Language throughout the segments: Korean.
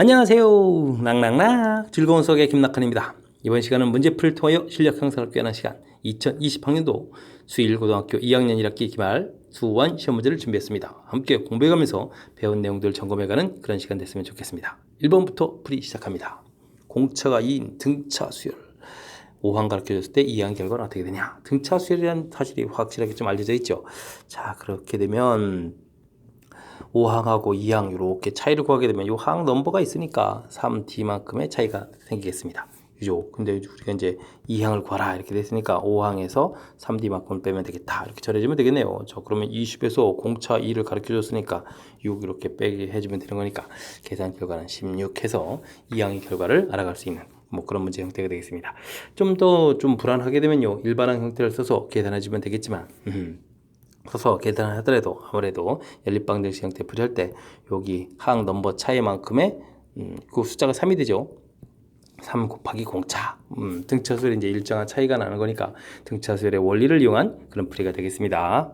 안녕하세요. 낙낙낙 즐거운 수학의 김낙한입니다. 이번 시간은 문제풀이를 통하여 실력 향상을 꾀하는 시간 2020학년도 수1고등학교 2학년 1학기 기말 수1 시험 문제를 준비했습니다. 함께 공부해가면서 배운 내용들을 점검해가는 그런 시간 됐으면 좋겠습니다. 1번부터 풀이 시작합니다. 공차가 2인 등차 수열 5항 가르쳐줬을 때 2항 결과는 어떻게 되냐. 등차 수열이라는 사실이 확실하게 좀 알려져 있죠. 자, 그렇게 되면 5항하고 2항 이렇게 차이를 구하게 되면 이 항 넘버가 있으니까 3D만큼의 차이가 생기겠습니다. 그죠? 근데 우리가 이제 2항을 구하라 이렇게 됐으니까 5항에서 3D만큼을 빼면 되겠다. 이렇게 처리해주면 되겠네요. 그러면 20에서 공차 2를 가르쳐 줬으니까 6 이렇게 빼게 해주면 되는 거니까 계산 결과는 16 해서 2항의 결과를 알아갈 수 있는 그런 문제 형태가 되겠습니다. 좀 더 좀 불안하게 되면요. 일반항 형태를 써서 계산해주면 되겠지만 써서 계산을 하더라도 아무래도 연립방정식 형태 풀이할 때 여기 항 넘버 차이만큼의 그 숫자가 3이 되죠. 3 곱하기 공차 등차수열이 이제 일정한 차이가 나는 거니까 등차수열의 원리를 이용한 그런 풀이가 되겠습니다.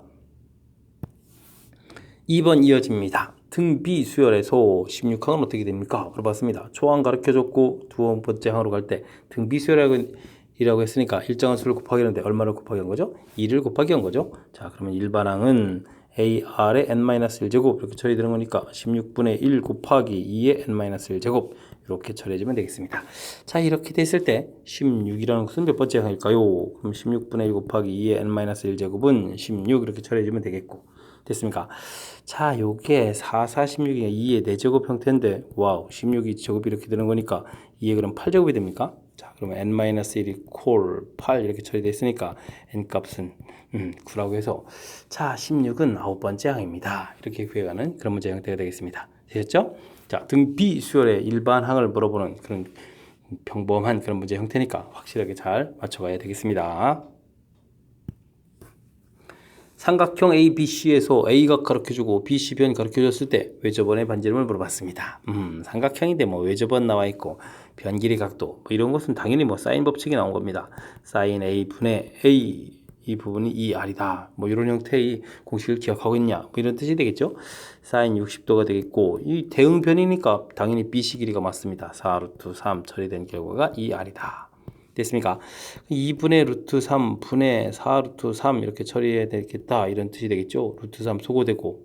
2번 이어집니다. 등비 수열에서 16항은 어떻게 됩니까? 물어봤습니다. 초항 가르쳐줬고 두 번째 항으로 갈 때 등비 수열이라고 했으니까 일정한 수를 곱하기 하는데 얼마를 곱하기 한 거죠? 2를 곱하기 한 거죠. 자, 그러면 일반항은 AR의 n-1제곱 이렇게 처리되는 거니까 16분의 1 곱하기 2의 n-1제곱 이렇게 처리해주면 되겠습니다. 자, 이렇게 됐을 때 16이라는 것은 몇 번째 항일까요? 그럼 16분의 1 곱하기 2의 n-1제곱은 16 이렇게 처리해주면 되겠고 됐습니까? 자, 요게 4, 4, 16이 2의 4제곱 형태인데 와우 16이 제곱이 이렇게 되는 거니까 2의 그럼 8제곱이 됩니까? 자, 그러면 n-1이 콜 8 이렇게 처리되어 있으니까 n값은 9라고 해서 자 16은 9번째 항입니다. 이렇게 구해가는 그런 문제 형태가 되겠습니다. 되셨죠? 자, 등비 수열의 일반 항을 물어보는 그런 평범한 그런 문제 형태니까 확실하게 잘 맞춰가야 되겠습니다. 삼각형 ABC에서 A가 가르쳐주고 BC변이 가르쳐줬을 때 외접원의 반지름을 물어봤습니다. 삼각형인데 외접원 나와 있고 변 길이 각도 이런 것은 당연히 사인 법칙이 나온 겁니다. 사인 A분의 A 이 부분이 2R이다. 이런 형태의 공식을 기억하고 있냐. 이런 뜻이 되겠죠. 사인 60도가 되겠고 이 대응변이니까 당연히 BC 길이가 맞습니다. 4루트 3 처리된 결과가 2R이다. 됐습니까? 2분의 루트 3 분의 4 루트 3 이렇게 처리해야 되겠다 이런 뜻이 되겠죠. 루트 3 소거되고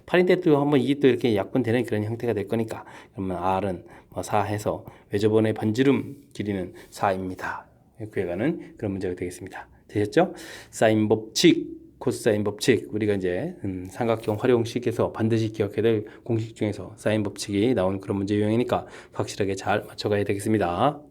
8인데 또 한번 이게 또 이렇게 약분되는 그런 형태가 될 거니까 그러면 R은 4 해서 외접원의 반지름 길이는 4입니다. 구해가는 그런 문제가 되겠습니다. 되셨죠? 사인 법칙 코사인 법칙 우리가 이제 삼각형 활용식에서 반드시 기억해야 될 공식 중에서 사인 법칙이 나온 그런 문제 유형이니까 확실하게 잘 맞춰가야 되겠습니다.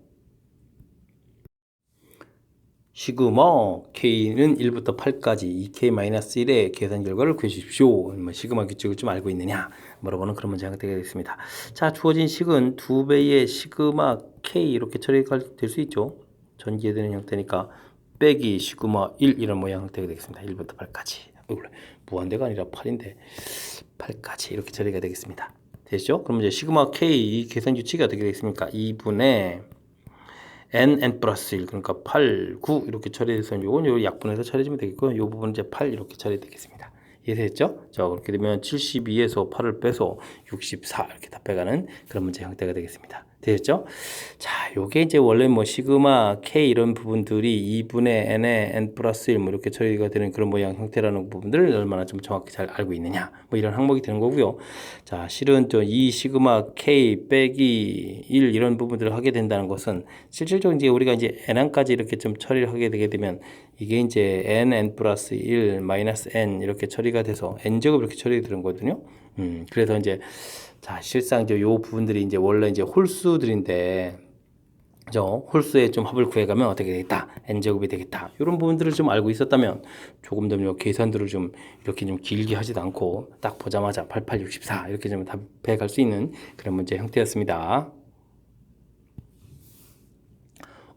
시그마 K는 1부터 8까지 2K-1의 계산 결과를 구해주십시오. 시그마 규칙을 좀 알고 있느냐 물어보는 그런 문제가 되겠습니다. 자, 주어진 식은 2배의 시그마 K 이렇게 처리가 될 수 있죠. 전개되는 형태니까 빼기 시그마 1 이런 모양 형태가 되겠습니다. 1부터 8까지 무한대가 아니라 8인데 8까지 이렇게 처리가 되겠습니다. 되시죠? 그럼 이제 시그마 K 이 계산 규칙이 어떻게 되겠습니까? 2분의 n 플러스 1 그러니까 8, 9 이렇게 처리해서 요건 요 약분해서 처리해주면 되겠고요. 요 부분은 이제 8 이렇게 처리되겠습니다. 이해됐죠? 자, 그렇게 되면 72에서 8을 빼서 64 이렇게 다 빼가는 그런 문제 형태가 되겠습니다. 되셨죠? 자, 요게 이제 원래 시그마 K 이런 부분들이 2분의 n의 n 플러스 1 이렇게 처리가 되는 그런 모양 형태라는 부분들을 얼마나 좀 정확히 잘 알고 있느냐 이런 항목이 되는 거고요. 자, 실은 또 이 시그마 K 빼기 1 이런 부분들을 하게 된다는 것은 실질적으로 이제 우리가 이제 n항까지 이렇게 좀 처리를 하게 되게 되면 이게 이제 n 플러스 1 마이너스 n 이렇게 처리가 돼서 n제곱 이렇게 처리가 되는 거거든요. 그래서 이제 자, 실상 이제 요 부분들이 이제 원래 이제 홀수들인데 홀수의 좀 합을 구해가면 어떻게 되겠다 n제곱이 되겠다 이런 부분들을 좀 알고 있었다면 조금 더 계산들을 좀 이렇게 좀 길게 하지도 않고 딱 보자마자 88, 64 이렇게 좀 답해 갈 수 있는 그런 문제 형태였습니다.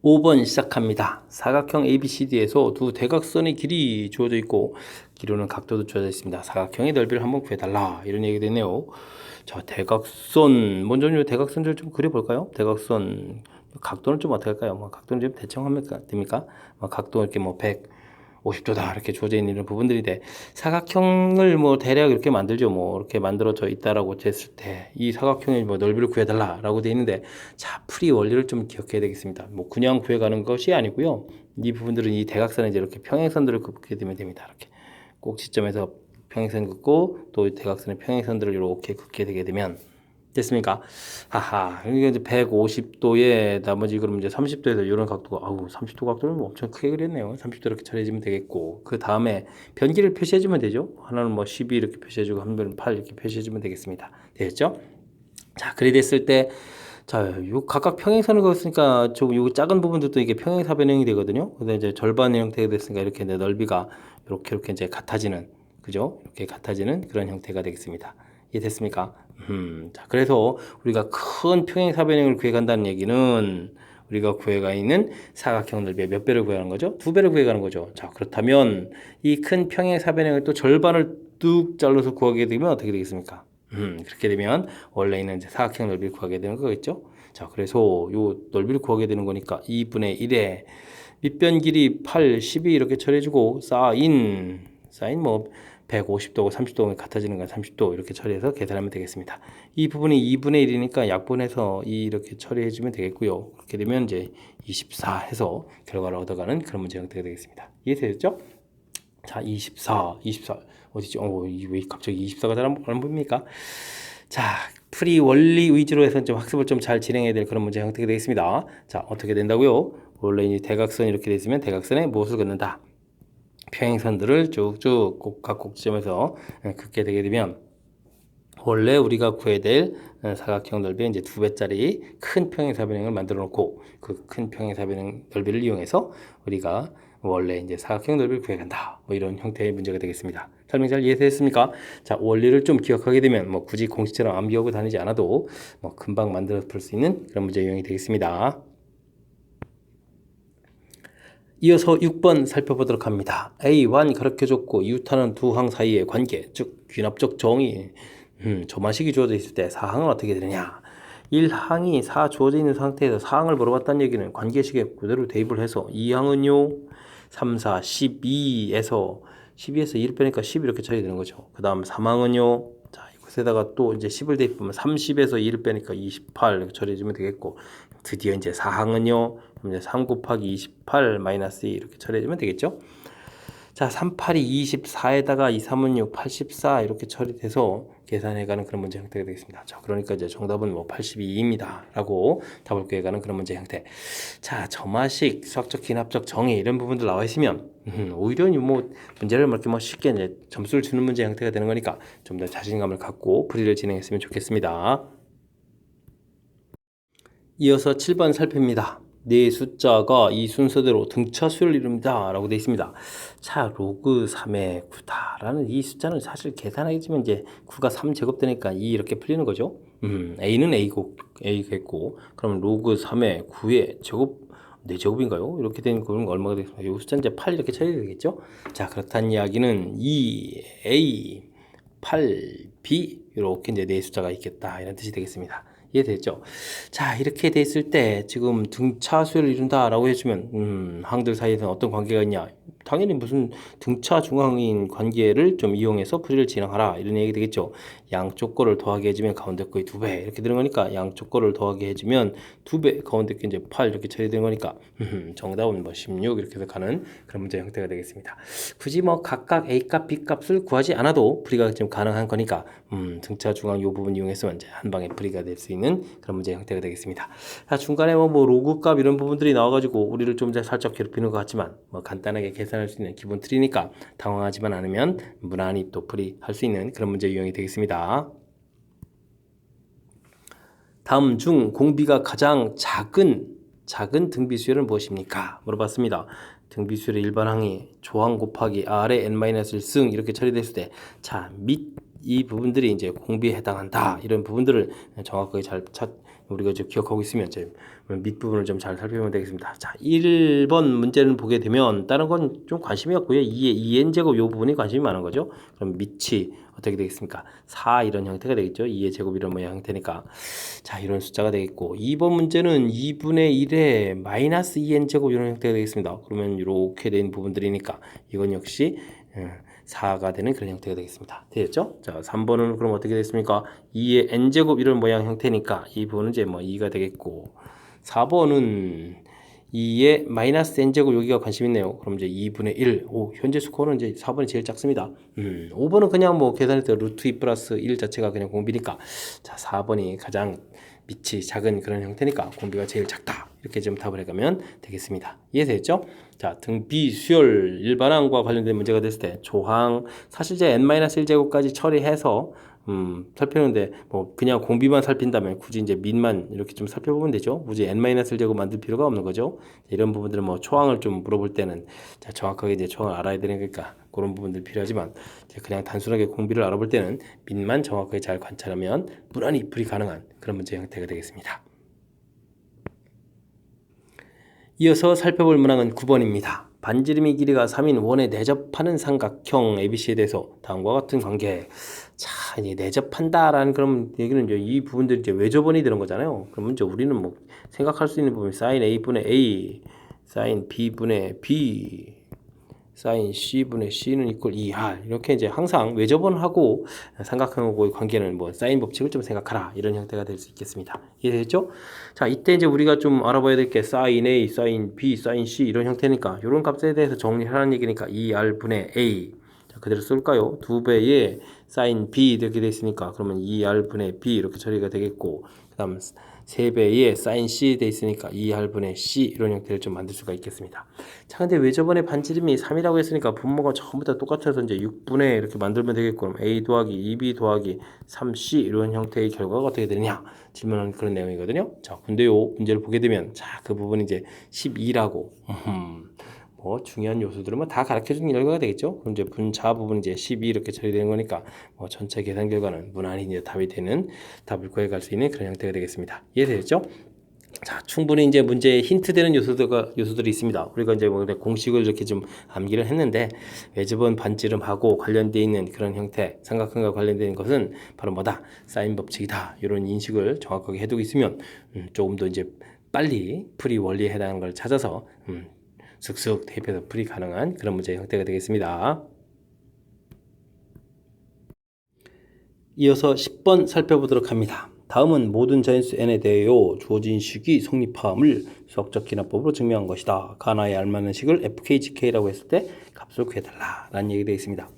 5번 시작합니다. 사각형 ABCD에서 두 대각선의 길이 주어져 있고 기로는 각도도 주어져 있습니다. 사각형의 넓이를 한번 구해달라 이런 얘기가 되네요. 자, 대각선 먼저 이 대각선들 좀 그려볼까요? 대각선 각도는 좀 어떻게 할까요? 각도는 좀 대충 하면 됩니까? 각도 이렇게 100 50도다 이렇게 주어져 있는 이런 부분들인데 사각형을 뭐 대략 이렇게 만들죠. 뭐 이렇게 만들어져 있다라고 됐을 때 이 사각형의 뭐 넓이를 구해달라라고 돼 있는데 자 풀이 원리를 좀 기억해야 되겠습니다. 뭐 그냥 구해가는 것이 아니고요. 이 부분들은 이 대각선에 이제 이렇게 평행선들을 긋게 되면 됩니다. 이렇게 꼭 지점에서 평행선 긋고 또 대각선의 평행선들을 이렇게 긋게 되게 되면 됐습니까? 하하. 이게 이제 150도에 나머지 그럼 이제 30도에서 이런 각도가 아우 30도 각도는 뭐 엄청 크게 그렸네요. 30도 이렇게 처리해주면 되겠고 그 다음에 변기를 표시해주면 되죠. 하나는 뭐 12 이렇게 표시해주고 한 번은 8 이렇게 표시해주면 되겠습니다. 되겠죠? 자, 그리 됐을 때 자, 요 각각 평행선을 그었으니까 요 작은 부분들도 이게 평행사 변형이 되거든요. 근데 이제 절반 형태가 됐으니까 이렇게 이제 넓이가 이렇게 이제 같아지는 그죠? 이렇게 같아지는 그런 형태가 되겠습니다. 이해됐습니까? 자, 그래서 우리가 큰 평행사 변형을 구해간다는 얘기는 우리가 구해가 있는 사각형 넓이의 몇 배를 구해가는 거죠? 2배를 구해가는 거죠. 자, 그렇다면 이 큰 평행사 변형을 또 절반을 뚝 잘라서 구하게 되면 어떻게 되겠습니까? 그렇게 되면 원래 있는 이제 사각형 넓이를 구하게 되는 거겠죠? 자, 그래서 요 넓이를 구하게 되는 거니까 2분의 1에 밑변 길이 8, 12 이렇게 처리해주고 사인 뭐 150도고 30도가 같아지는 건 30도 이렇게 처리해서 계산하면 되겠습니다. 이 부분이 2분의 1이니까 약분해서 2 이렇게 처리해주면 되겠고요. 그렇게 되면 이제 24 해서 결과를 얻어가는 그런 문제 형태가 되겠습니다. 이해되셨죠? 자, 24 어디지? 왜 갑자기 24가 잘 안 보입니까? 자, 풀이 원리 위주로 해서 좀 학습을 좀 잘 진행해야 될 그런 문제 형태가 되겠습니다. 자, 어떻게 된다고요? 원래 이 대각선이 이렇게 돼 있으면 대각선에 무엇을 긋는다? 평행선들을 쭉쭉 각 꼭지점에서 긋게 되게 되면 원래 우리가 구해야 될 사각형 넓이의 이제 2배짜리 큰 평행사 변형을 만들어 놓고 그 큰 평행사 변형 넓이를 이용해서 우리가 원래 이제 사각형 넓이를 구해간다. 뭐 이런 형태의 문제가 되겠습니다. 설명 잘 이해되셨습니까? 자, 원리를 좀 기억하게 되면 뭐 굳이 공식처럼 안 배우고 다니지 않아도 뭐 금방 만들어 볼 수 있는 그런 문제 유형이 되겠습니다. 이어서 6번 살펴보도록 합니다. A1 가르쳐줬고 이웃하는 두 항 사이의 관계, 즉 귀납적 정의. 조마식이 주어져 있을 때 사항은 어떻게 되느냐? 1항이 4 주어져 있는 상태에서 사항을 물어봤다는 얘기는 관계식에 그대로 대입을 해서 2항은요 3, 4, 12에서 2를 빼니까 10 이렇게 처리 되는 거죠. 그 다음 3항은요 자 이곳에다가 또 이제 10을 대입하면 30에서 2를 빼니까 28 이렇게 처리해주면 되겠고 드디어 이제 4항은요 이제 3 곱하기 28 마이너스 2 이렇게 처리해주면 되겠죠. 자, 38이 24에다가 2, 3은 6, 84 이렇게 처리돼서 계산해가는 그런 문제 형태가 되겠습니다. 자, 그러니까 이제 정답은 뭐 82입니다. 라고 답을 구해가는 그런 문제 형태. 자, 점화식, 수학적 기납적 정의 이런 부분들 나와 있으면 오히려 뭐 문제를 이렇게 뭐 쉽게 이제 점수를 주는 문제 형태가 되는 거니까 좀 더 자신감을 갖고 풀이를 진행했으면 좋겠습니다. 이어서 7번 살펴봅니다. 네 숫자가 이 순서대로 등차수를 이룹니다. 라고 되어 있습니다. 자, 로그 3의 9다. 라는 이 숫자는 사실 계산하겠지만 이제 9가 3제곱되니까 2 이렇게 풀리는 거죠. A는 A겠고, 그럼 로그 3의 9의 제곱, 4제곱인가요? 이렇게 된 건 얼마가 되겠습니까? 이 숫자 이제 8 이렇게 처리해야 되겠죠? 자, 그렇다는 이야기는 2A, 8B, 이렇게 이제 네 숫자가 있겠다. 이런 뜻이 되겠습니다. 이해됐죠? 자, 이렇게 됐을 때 지금 등차수를 이룬다 라고 해주면 항들 사이에서는 어떤 관계가 있냐? 당연히 무슨 등차 중앙인 관계를 좀 이용해서 풀이를 진행하라 이런 얘기 되겠죠. 양쪽 거를 더하게 해주면 가운데 거의 2배 이렇게 되는 거니까 양쪽 거를 더하게 해주면 2배 가운데 거 이제 8 이렇게 처리되는 거니까 정답은 뭐 16 이렇게 해서 가는 그런 문제 형태가 되겠습니다. 굳이 뭐 각각 A값 B값을 구하지 않아도 풀이가 좀 가능한 거니까 등차 중앙 이 부분 이용해서 이제 한 방에 풀이가 될 수 있는 그런 문제 형태가 되겠습니다. 자, 중간에 뭐 로그값 이런 부분들이 나와가지고 우리를 좀 살짝 괴롭히는 것 같지만 뭐 간단하게 계산할 수 있는 기본 틀이니까 당황하지만 않으면 무난히 또 풀이할 수 있는 그런 문제 유형이 되겠습니다. 다음 중 공비가 가장 작은 등비수열은 무엇입니까? 물어봤습니다. 등비수열의 일반 항이 조항 곱하기 R의 n-1승 이렇게 처리됐을 때 자, 밑 이 부분들이 이제 공비에 해당한다. 이런 부분들을 정확하게 우리가 이제 기억하고 있으면 이제 밑부분을 좀 잘 살펴보면 되겠습니다. 자, 1번 문제를 보게 되면 다른 건 좀 관심이 없고요. 2n 제곱 이 부분이 관심이 많은 거죠. 그럼 밑이 어떻게 되겠습니까? 4 이런 형태가 되겠죠. 2의 제곱 이런 모양 형태니까. 자, 이런 숫자가 되겠고 2번 문제는 2분의 1에 마이너스 2n 제곱 이런 형태가 되겠습니다. 그러면 이렇게 된 부분들이니까 이건 역시 4가 되는 그런 형태가 되겠습니다. 되겠죠? 자, 3번은 그럼 어떻게 됐습니까? 2의 n제곱 이런 모양 형태니까 이 부분은 이제 뭐 2가 되겠고 4번은 2의 마이너스 n제곱 여기가 관심 있네요. 그럼 이제 2분의 1. 현재 스코어는 이제 4번이 제일 작습니다. 5번은 그냥 뭐 계산할 때 루트 2 플러스 1 자체가 그냥 공비니까 자, 4번이 가장 밑이 작은 그런 형태니까 공비가 제일 작다. 이렇게 좀 답을 해가면 되겠습니다. 이해되셨죠? 자, 등비 수열 일반항과 관련된 문제가 됐을 때 조항 사실 이제 n-1제곱까지 처리해서 살펴보는데 뭐 그냥 공비만 살핀다면 굳이 이제 민만 이렇게 좀 살펴보면 되죠. 굳이 n-1제곱 만들 필요가 없는 거죠. 이런 부분들은 뭐 초항을 좀 물어볼 때는 자, 정확하게 이제 초항을 알아야 되는 거니까 그런 부분들 필요하지만 그냥 단순하게 공비를 알아볼 때는 민만 정확하게 잘 관찰하면 무난히 풀이 가능한 그런 문제 형태가 되겠습니다. 이어서 살펴볼 문항은 9번입니다. 반지름이 길이가 3인 원에 내접하는 삼각형 ABC에 대해서 다음과 같은 관계. 자, 이제 내접한다라는 그런 얘기는 이제 이 부분들이 이제 외접원이 되는 거잖아요. 그러면 이제 우리는 뭐 생각할 수 있는 부분이 사인 A분의 A, 사인 B분의 B, 사인 C분의 C는 이퀄 2R 이렇게 이제 항상 외접원하고 삼각형하고의 관계는 뭐 사인 법칙을 좀 생각하라 이런 형태가 될 수 있겠습니다. 이해되죠? 자, 이때 이제 우리가 좀 알아봐야 될 게 사인 A, 사인 B, 사인 C 이런 형태니까 이런 값에 대해서 정리하라는 얘기니까 2R분의 A 자, 그대로 쓸까요? 2배의 사인 B 이렇게 돼 있으니까 그러면 2R분의 B 이렇게 처리가 되겠고 그 다음 3배의 사인 C 돼 있으니까 2R분의 C 이런 형태를 좀 만들 수가 있겠습니다. 자, 근데 왜 저번에 반지름이 3이라고 했으니까 분모가 전부 다 똑같아서 이제 6분의 이렇게 만들면 되겠고 그럼 A 더하기 2B 더하기 3C 이런 형태의 결과가 어떻게 되느냐 질문하는 그런 내용이거든요. 자, 근데 요 문제를 보게 되면 자, 그 부분이 이제 12라고 뭐 중요한 요소들은 뭐 다 가르쳐주는 결과가 되겠죠. 그럼 이제 분자 부분 이제 12 이렇게 처리되는 거니까 뭐 전체 계산 결과는 무난히 이제 답이 되는 답을 구해갈 수 있는 그런 형태가 되겠습니다. 이해되셨죠? 자, 충분히 이제 문제에 힌트 되는 요소들이 있습니다. 우리가 이제 뭐 공식을 이렇게 좀 암기를 했는데 외접원 반지름하고 관련되어 있는 그런 형태, 삼각형과 관련된 것은 바로 뭐다? 사인 법칙이다. 이런 인식을 정확하게 해두고 있으면 조금 더 이제 빨리 풀이 원리에 해당하는 걸 찾아서 슥슥 대입해서 풀이 가능한 그런 문제 형태가 되겠습니다. 이어서 10번 살펴보도록 합니다. 다음은 모든 자연수 n에 대하여 주어진 식이 성립함을 수학적 기납법으로 증명한 것이다. 가나에 알맞는 식을 fkgk라고 했을 때 값을 구해달라 라는 얘기가 되어 있습니다.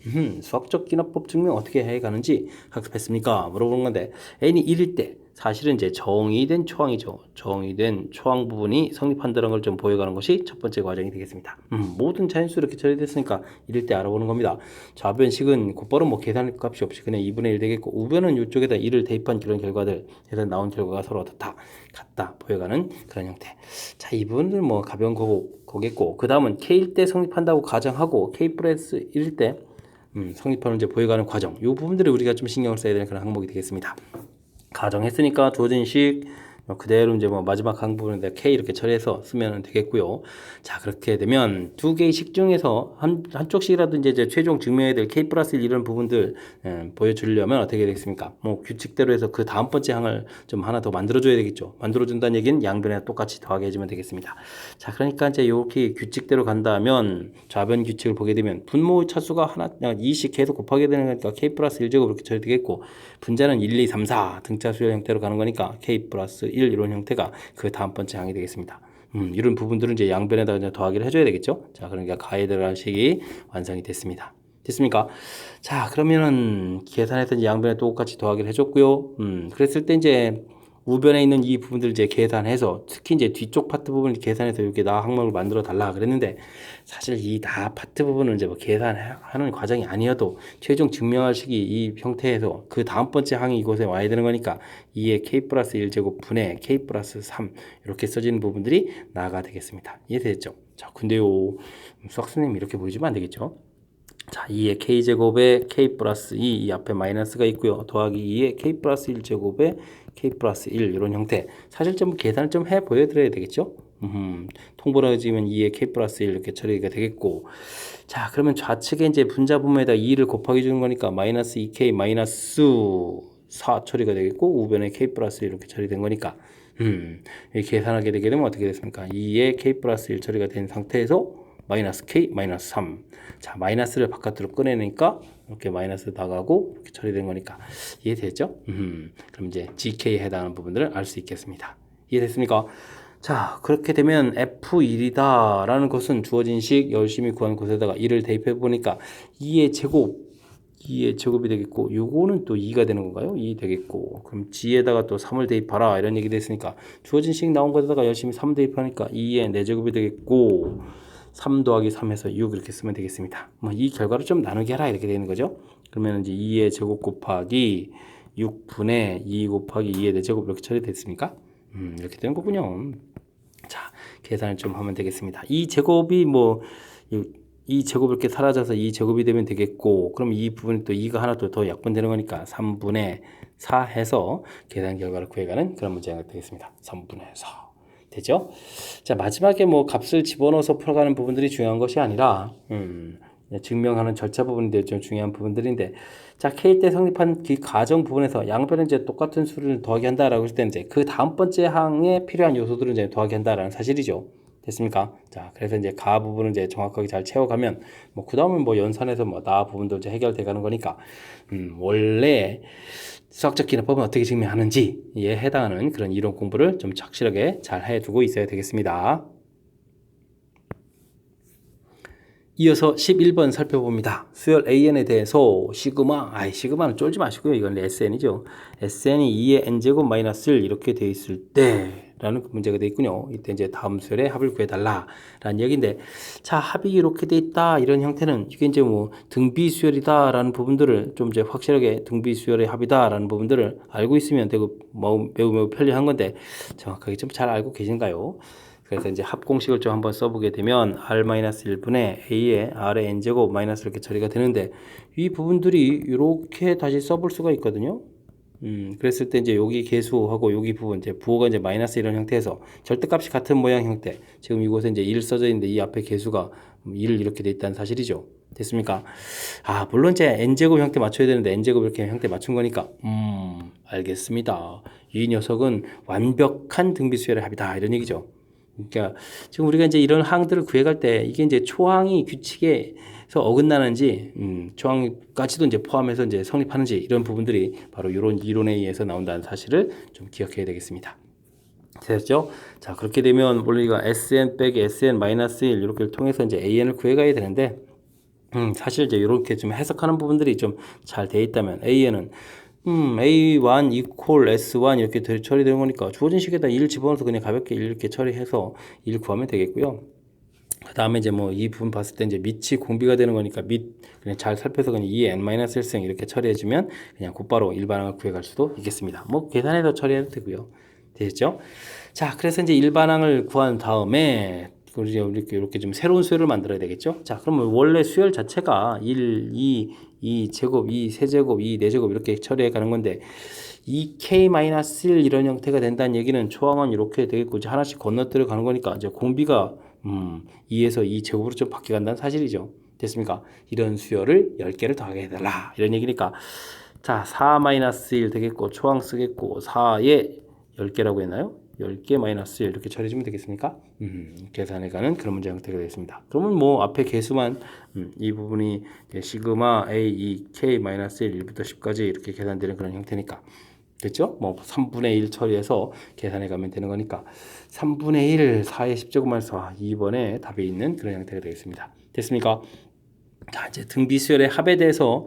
수학적 기납법 증명 어떻게 해가는지 학습했습니까? 물어보는 건데 n이 1일 때 사실은 이제 정의된 초항이죠. 정의된 초항 부분이 성립한다는 걸 좀 보여가는 것이 첫 번째 과정이 되겠습니다. 모든 자연수 이렇게 처리됐으니까 이럴 때 알아보는 겁니다. 좌변식은 곧바로 뭐 계산할 값이 없이 그냥 2분의 1 되겠고 우변은 이쪽에다 1을 대입한 그런 결과들 해서 나온 결과가 서로 어떻다 같다 보여가는 그런 형태. 자, 이 부분은 뭐 가벼운 거겠고 그 다음은 K일 때 성립한다고 가정하고 K 플러스 1일 때 성립하는 이제 보여가는 과정. 이 부분들을 우리가 좀 신경을 써야 되는 그런 항목이 되겠습니다. 가정했으니까 주어진 식 그대로 이제 뭐 마지막 한 부분에 K 이렇게 처리해서 쓰면 되겠고요. 자, 그렇게 되면 두 개의 식 중에서 한쪽씩이라도 이제 최종 증명해야 될 K 플러스 1 이런 부분들 보여주려면 어떻게 되겠습니까? 뭐 규칙대로 해서 그 다음 번째 항을 좀 하나 더 만들어줘야 되겠죠. 만들어준다는 얘기는 양변에 똑같이 더하게 해주면 되겠습니다. 자, 그러니까 이제 이렇게 규칙대로 간다면 좌변 규칙을 보게 되면 분모의 차수가 하나, 2씩 계속 곱하게 되는 거니까 K 플러스 1제곱 이렇게 처리되겠고 분자는 1, 2, 3, 4 등차 수열 형태로 가는 거니까 K 플러스 1 이런 형태가 그 다음 번째 항이 되겠습니다. 이런 부분들은 이제 양변에다가 이제 더하기를 해줘야 되겠죠. 자, 그러니까 가에 들어갈 식이 완성이 됐습니다. 됐습니까? 자, 그러면은 계산해서 이제 양변에 똑같이 더하기를 해줬고요. 그랬을 때 이제 우변에 있는 이 부분들 이제 계산해서 특히 이제 뒤쪽 파트 부분을 계산해서 이렇게 나 항목을 만들어 달라 그랬는데 사실 이 나 파트 부분은 이제 뭐 계산하는 과정이 아니어도 최종 증명할 식이 이 형태에서 그 다음 번째 항이 이곳에 와야 되는 거니까 2의 k 플러스 1제곱 분의 k 플러스 3 이렇게 써지는 부분들이 나가 되겠습니다. 이해되셨죠? 자, 근데요 수학 선생님이 이렇게 보여주면 안 되겠죠? 자, 2의 k제곱에 k 플러스 2, 이 앞에 마이너스가 있고요. 더하기 2의 k 플러스 1제곱에 k 플러스 1 이런 형태. 사실 좀 계산을 좀 해 보여드려야 되겠죠? 통분해지면 2의 k 플러스 1 이렇게 처리가 되겠고. 자, 그러면 좌측에 이제 분자분모에다 2를 곱하기 주는 거니까 마이너스 2k 마이너스 4 처리가 되겠고, 우변에 k 플러스 1 이렇게 처리된 거니까 이렇게 계산하게 되게 되면 어떻게 됐습니까? 2의 k 플러스 1 처리가 된 상태에서 마이너스 k 마이너스 3. 자, 마이너스를 바깥으로 꺼내니까 이렇게 마이너스 나가고 이렇게 처리된 거니까 이해됐죠? 그럼 이제 GK에 해당하는 부분들을 알 수 있겠습니다. 이해됐습니까? 자, 그렇게 되면 F1이다 라는 것은 주어진 식 열심히 구한 곳에다가 1을 대입해 보니까 2의 제곱이 되겠고, 요거는 또 2가 되는 건가요? 2 되겠고, 그럼 G에다가 또 3을 대입하라 이런 얘기 됐으니까 주어진 식 나온 것에다가 열심히 3 대입하니까 2의 4제곱이 되겠고, 3 더하기 3에서 6 이렇게 쓰면 되겠습니다. 뭐 이 결과를 좀 나누게 하라 이렇게 되는 거죠. 그러면 이제 2의 제곱 곱하기 6분의 2 곱하기 2의 4제곱 이렇게 처리됐습니까? 이렇게 되는 거군요. 자, 계산을 좀 하면 되겠습니다. 이 제곱이 이 제곱 이렇게 사라져서 이 제곱이 되면 되겠고, 그럼 이 부분이 또 2가 하나 또 더 약분되는 거니까 3분의 4 해서 계산 결과를 구해가는 그런 문제가 되겠습니다. 3분의 4. 되죠? 자, 마지막에 뭐 값을 집어넣어서 풀어가는 부분들이 중요한 것이 아니라, 증명하는 절차 부분인데 좀 중요한 부분들인데, 자, K 때 성립한 그 가정 부분에서 양변은 이제 똑같은 수를 더하기 한다라고 했을 때 이제 그 다음 번째 항에 필요한 요소들은 이제 더하기 한다라는 사실이죠. 됐습니까? 자, 그래서 이제 가 부분을 이제 정확하게 잘 채워가면 그 다음은 뭐 연산해서 나 부분도 이제 해결돼 가는 거니까, 원래 수학적 기납법은 어떻게 증명하는지에 해당하는 그런 이론 공부를 좀 착실하게 잘 해두고 있어야 되겠습니다. 이어서 11번 살펴봅니다. 수열 AN에 대해서 시그마는 쫄지 마시고요. 이건 SN이죠. SN이 2의 n제곱 마이너스 1 이렇게 돼 있을 때 라는 문제가 돼 있군요. 이때 이제 다음 수열의 합을 구해달라 라는 얘기인데, 자, 합이 이렇게 돼 있다 이런 형태는 이게 이제 등비 수열이다 라는 부분들을 좀 이제 확실하게 등비 수열의 합이다 라는 부분들을 알고 있으면 되고 매우 편리한 건데, 정확하게 좀 잘 알고 계신가요? 그래서 이제 합 공식을 좀 한번 써보게 되면 r-1분의 a의 r의 n제곱 마이너스 이렇게 처리가 되는데, 이 부분들이 이렇게 다시 써볼 수가 있거든요. 그랬을 때 이제 여기 계수하고 여기 부분 이제 부호가 이제 마이너스 이런 형태에서 절대값이 같은 모양 형태, 지금 이곳에 이제 1 써져 있는데 이 앞에 계수가 1 이렇게 돼 있다는 사실이죠. 됐습니까? 물론 이제 n제곱 형태 맞춰야 되는데 n제곱 이렇게 형태 맞춘 거니까 알겠습니다. 이 녀석은 완벽한 등비수열의 합이다 이런 얘기죠. 그러니까 지금 우리가 이제 이런 항들을 구해갈 때 이게 이제 초항이 규칙에서 어긋나는지, 초항까지도 이제 포함해서 이제 성립하는지 이런 부분들이 바로 이런 이론에 의해서 나온다는 사실을 좀 기억해야 되겠습니다. 됐죠? 자, 그렇게 되면 우리가 SN 빼기 SN-1 이렇게 통해서 이제 AN을 구해가야 되는데, 사실 이제 이렇게 좀 해석하는 부분들이 좀 잘 돼 있다면 AN은 A1 equal S1 이렇게 처리되는 거니까 주어진 식에다 1 집어넣어서 그냥 가볍게 1 이렇게 처리해서 1 구하면 되겠고요. 그 다음에 이제 이 부분 봤을 때 이제 밑이 공비가 되는 거니까 그냥 잘 살펴서 그냥 2의 n-1승 이렇게 처리해주면 그냥 곧바로 일반항을 구해갈 수도 있겠습니다. 계산해서 처리해도 되고요. 되겠죠? 자, 그래서 이제 일반항을 구한 다음에 이렇게 좀 새로운 수열을 만들어야 되겠죠? 자, 그러면 원래 수열 자체가 1, 2 제곱, 2 세제곱, 2 4제곱 이렇게 처리해 가는 건데, 2k-1 이런 형태가 된다는 얘기는 초항은 이렇게 되겠고, 이제 하나씩 건너뜨려 가는 거니까 이제 공비가 2에서 2 제곱으로 좀 바뀌어 간다는 사실이죠. 됐습니까? 이런 수열을 10개를 더하게 해달라 이런 얘기니까, 자, 4-1 되겠고, 초항 쓰겠고, 4에 10개라고 했나요? 10개 마이너스 1 이렇게 처리해주면 되겠습니까? 계산해가는 그런 문제 형태가 되겠습니다. 그러면 앞에 개수만 이 부분이 시그마 A, 2, K 마이너스 1, 1부터 10까지 이렇게 계산되는 그런 형태니까 됐죠? 3분의 1 처리해서 계산해가면 되는 거니까 3분의 1, 4의 10제곱만서 2번에 답이 있는 그런 형태가 되겠습니다. 됐습니까? 자, 이제 등비수열의 합에 대해서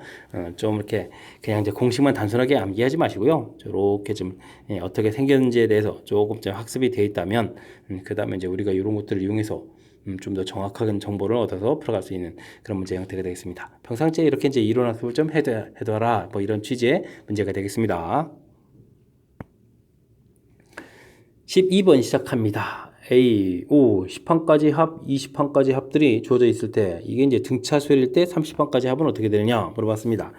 좀 이렇게 그냥 이제 공식만 단순하게 암기하지 마시고요. 이렇게 좀 어떻게 생겼는지에 대해서 조금 좀 학습이 되어 있다면, 그 다음에 이제 우리가 이런 것들을 이용해서 좀 더 정확한 정보를 얻어서 풀어갈 수 있는 그런 문제 형태가 되겠습니다. 평상시에 이렇게 이제 이론 학습을 좀 해둬라, 이런 취지의 문제가 되겠습니다. 12번 시작합니다. A, O, 10항까지 합, 20항까지 합들이 주어져 있을 때 이게 이제 등차 수열일 때 30항까지 합은 어떻게 되느냐 물어봤습니다.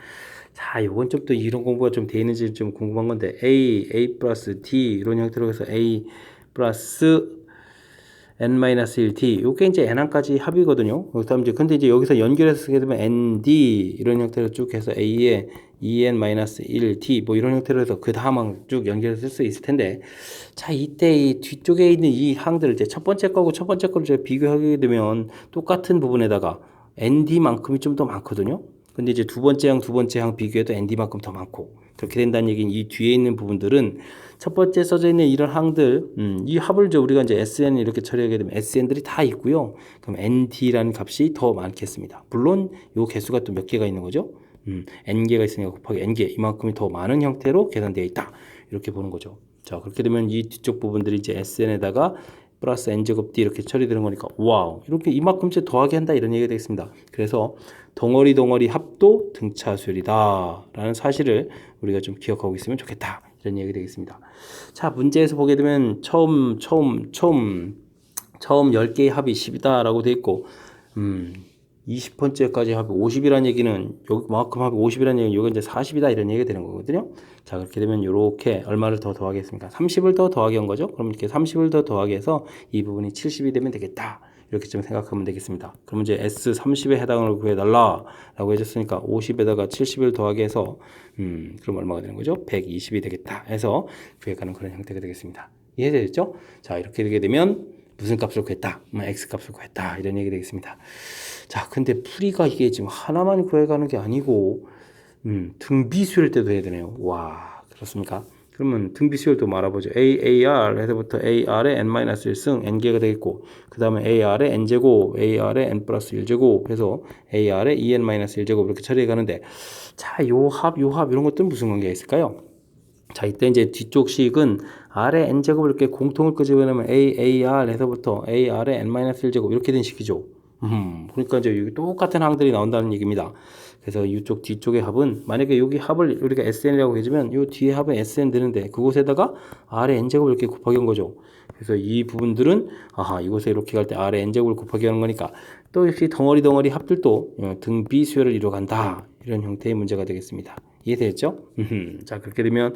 자, 요건 좀 또 이론 공부가 좀 돼 있는지 좀 궁금한 건데 A 플러스 D 이런 형태로 해서 A 플러스 n-1t 요게 이제 n항까지 합이거든요. 그다음 이제 근데 이제 여기서 연결해서 쓰게 되면 nd 이런 형태로 쭉 해서 a에 en-1t 뭐 이런 형태로 해서 그 다음항 쭉 연결해서 쓸 수 있을 텐데 자 이때 이 뒤쪽에 있는 이 항들을 이제 첫 번째 거고 첫 번째 거를 제가 비교하게 되면 똑같은 부분에다가 nd만큼이 좀 더 많거든요. 근데 이제 두 번째 항 비교해도 nd만큼 더 많고 그렇게 된다는 얘기는 이 뒤에 있는 부분들은 첫 번째 써져 있는 이런 항들, 이 합을 우리가 이제 SN 이렇게 처리하게 되면 SN들이 다 있고요. 그럼 ND라는 값이 더 많겠습니다. 물론 요 개수가 또 몇 개가 있는 거죠. N개가 있으니까 곱하기 N개 이만큼이 더 많은 형태로 계산되어 있다. 이렇게 보는 거죠. 자, 그렇게 되면 이 뒤쪽 부분들이 이제 SN에다가 플러스 N제곱 D 이렇게 처리되는 거니까 와우 이렇게 이만큼씩 더하기 한다 이런 얘기가 되겠습니다. 그래서 덩어리 합도 등차수열이다 라는 사실을 우리가 좀 기억하고 있으면 좋겠다 이런 얘기가 되겠습니다. 자, 문제에서 보게 되면 처음 10개의 합이 10이다 라고 되어 있고 20번째까지 합이 50이라는 얘기는 요만큼 합이 50이라는 얘기는 요게 이제 40이다 이런 얘기가 되는 거거든요. 자, 그렇게 되면 요렇게 얼마를 더 더하겠습니까? 30을 더 더하기 한 거죠. 그럼 이렇게 30을 더 더하기 해서 이 부분이 70이 되면 되겠다. 이렇게 좀 생각하면 되겠습니다. 그러면 이제 S30에 해당을 구해달라 라고 해줬으니까 50에다가 70을 더하기 해서 그럼 얼마가 되는 거죠? 120이 되겠다 해서 구해가는 그런 형태가 되겠습니다. 이해되셨죠? 자, 이렇게 되게 되면 무슨 값을 구했다? X 값을 구했다. 이런 얘기 되겠습니다. 자, 근데 풀이가 이게 지금 하나만 구해가는 게 아니고 등비수열 때도 해야 되네요. 와, 그렇습니까? 그러면 등비수열도 알아보죠. AR 해서부터 AR의 n-1승 n개가 되겠고 그 다음에 AR의 n제곱, AR의 n 플러스 1제곱 해서 AR의 en-1제곱 이렇게 처리해 가는데 자, 요 합 이런 것들은 무슨 관계가 있을까요? 자, 이때 이제 뒤쪽 식은 R의 n제곱을 이렇게 공통을 끄집어내면 AR 해서부터 AR의 n-1제곱 이렇게 된 식이죠. 그러니까 이제 여기 똑같은 항들이 나온다는 얘기입니다. 그래서 이쪽 뒤쪽의 합은 만약에 여기 합을 우리가 SN이라고 해주면 이 뒤에 합은 SN 되는데 그곳에다가 R의 n제곱을 이렇게 곱하기 한 거죠. 그래서 이 부분들은 이곳에 이렇게 갈 때 R의 n제곱을 곱하기 하는 거니까 또 역시 덩어리 합들도 등비수열을 이뤄간다. 이런 형태의 문제가 되겠습니다. 이해되셨죠? 자, 그렇게 되면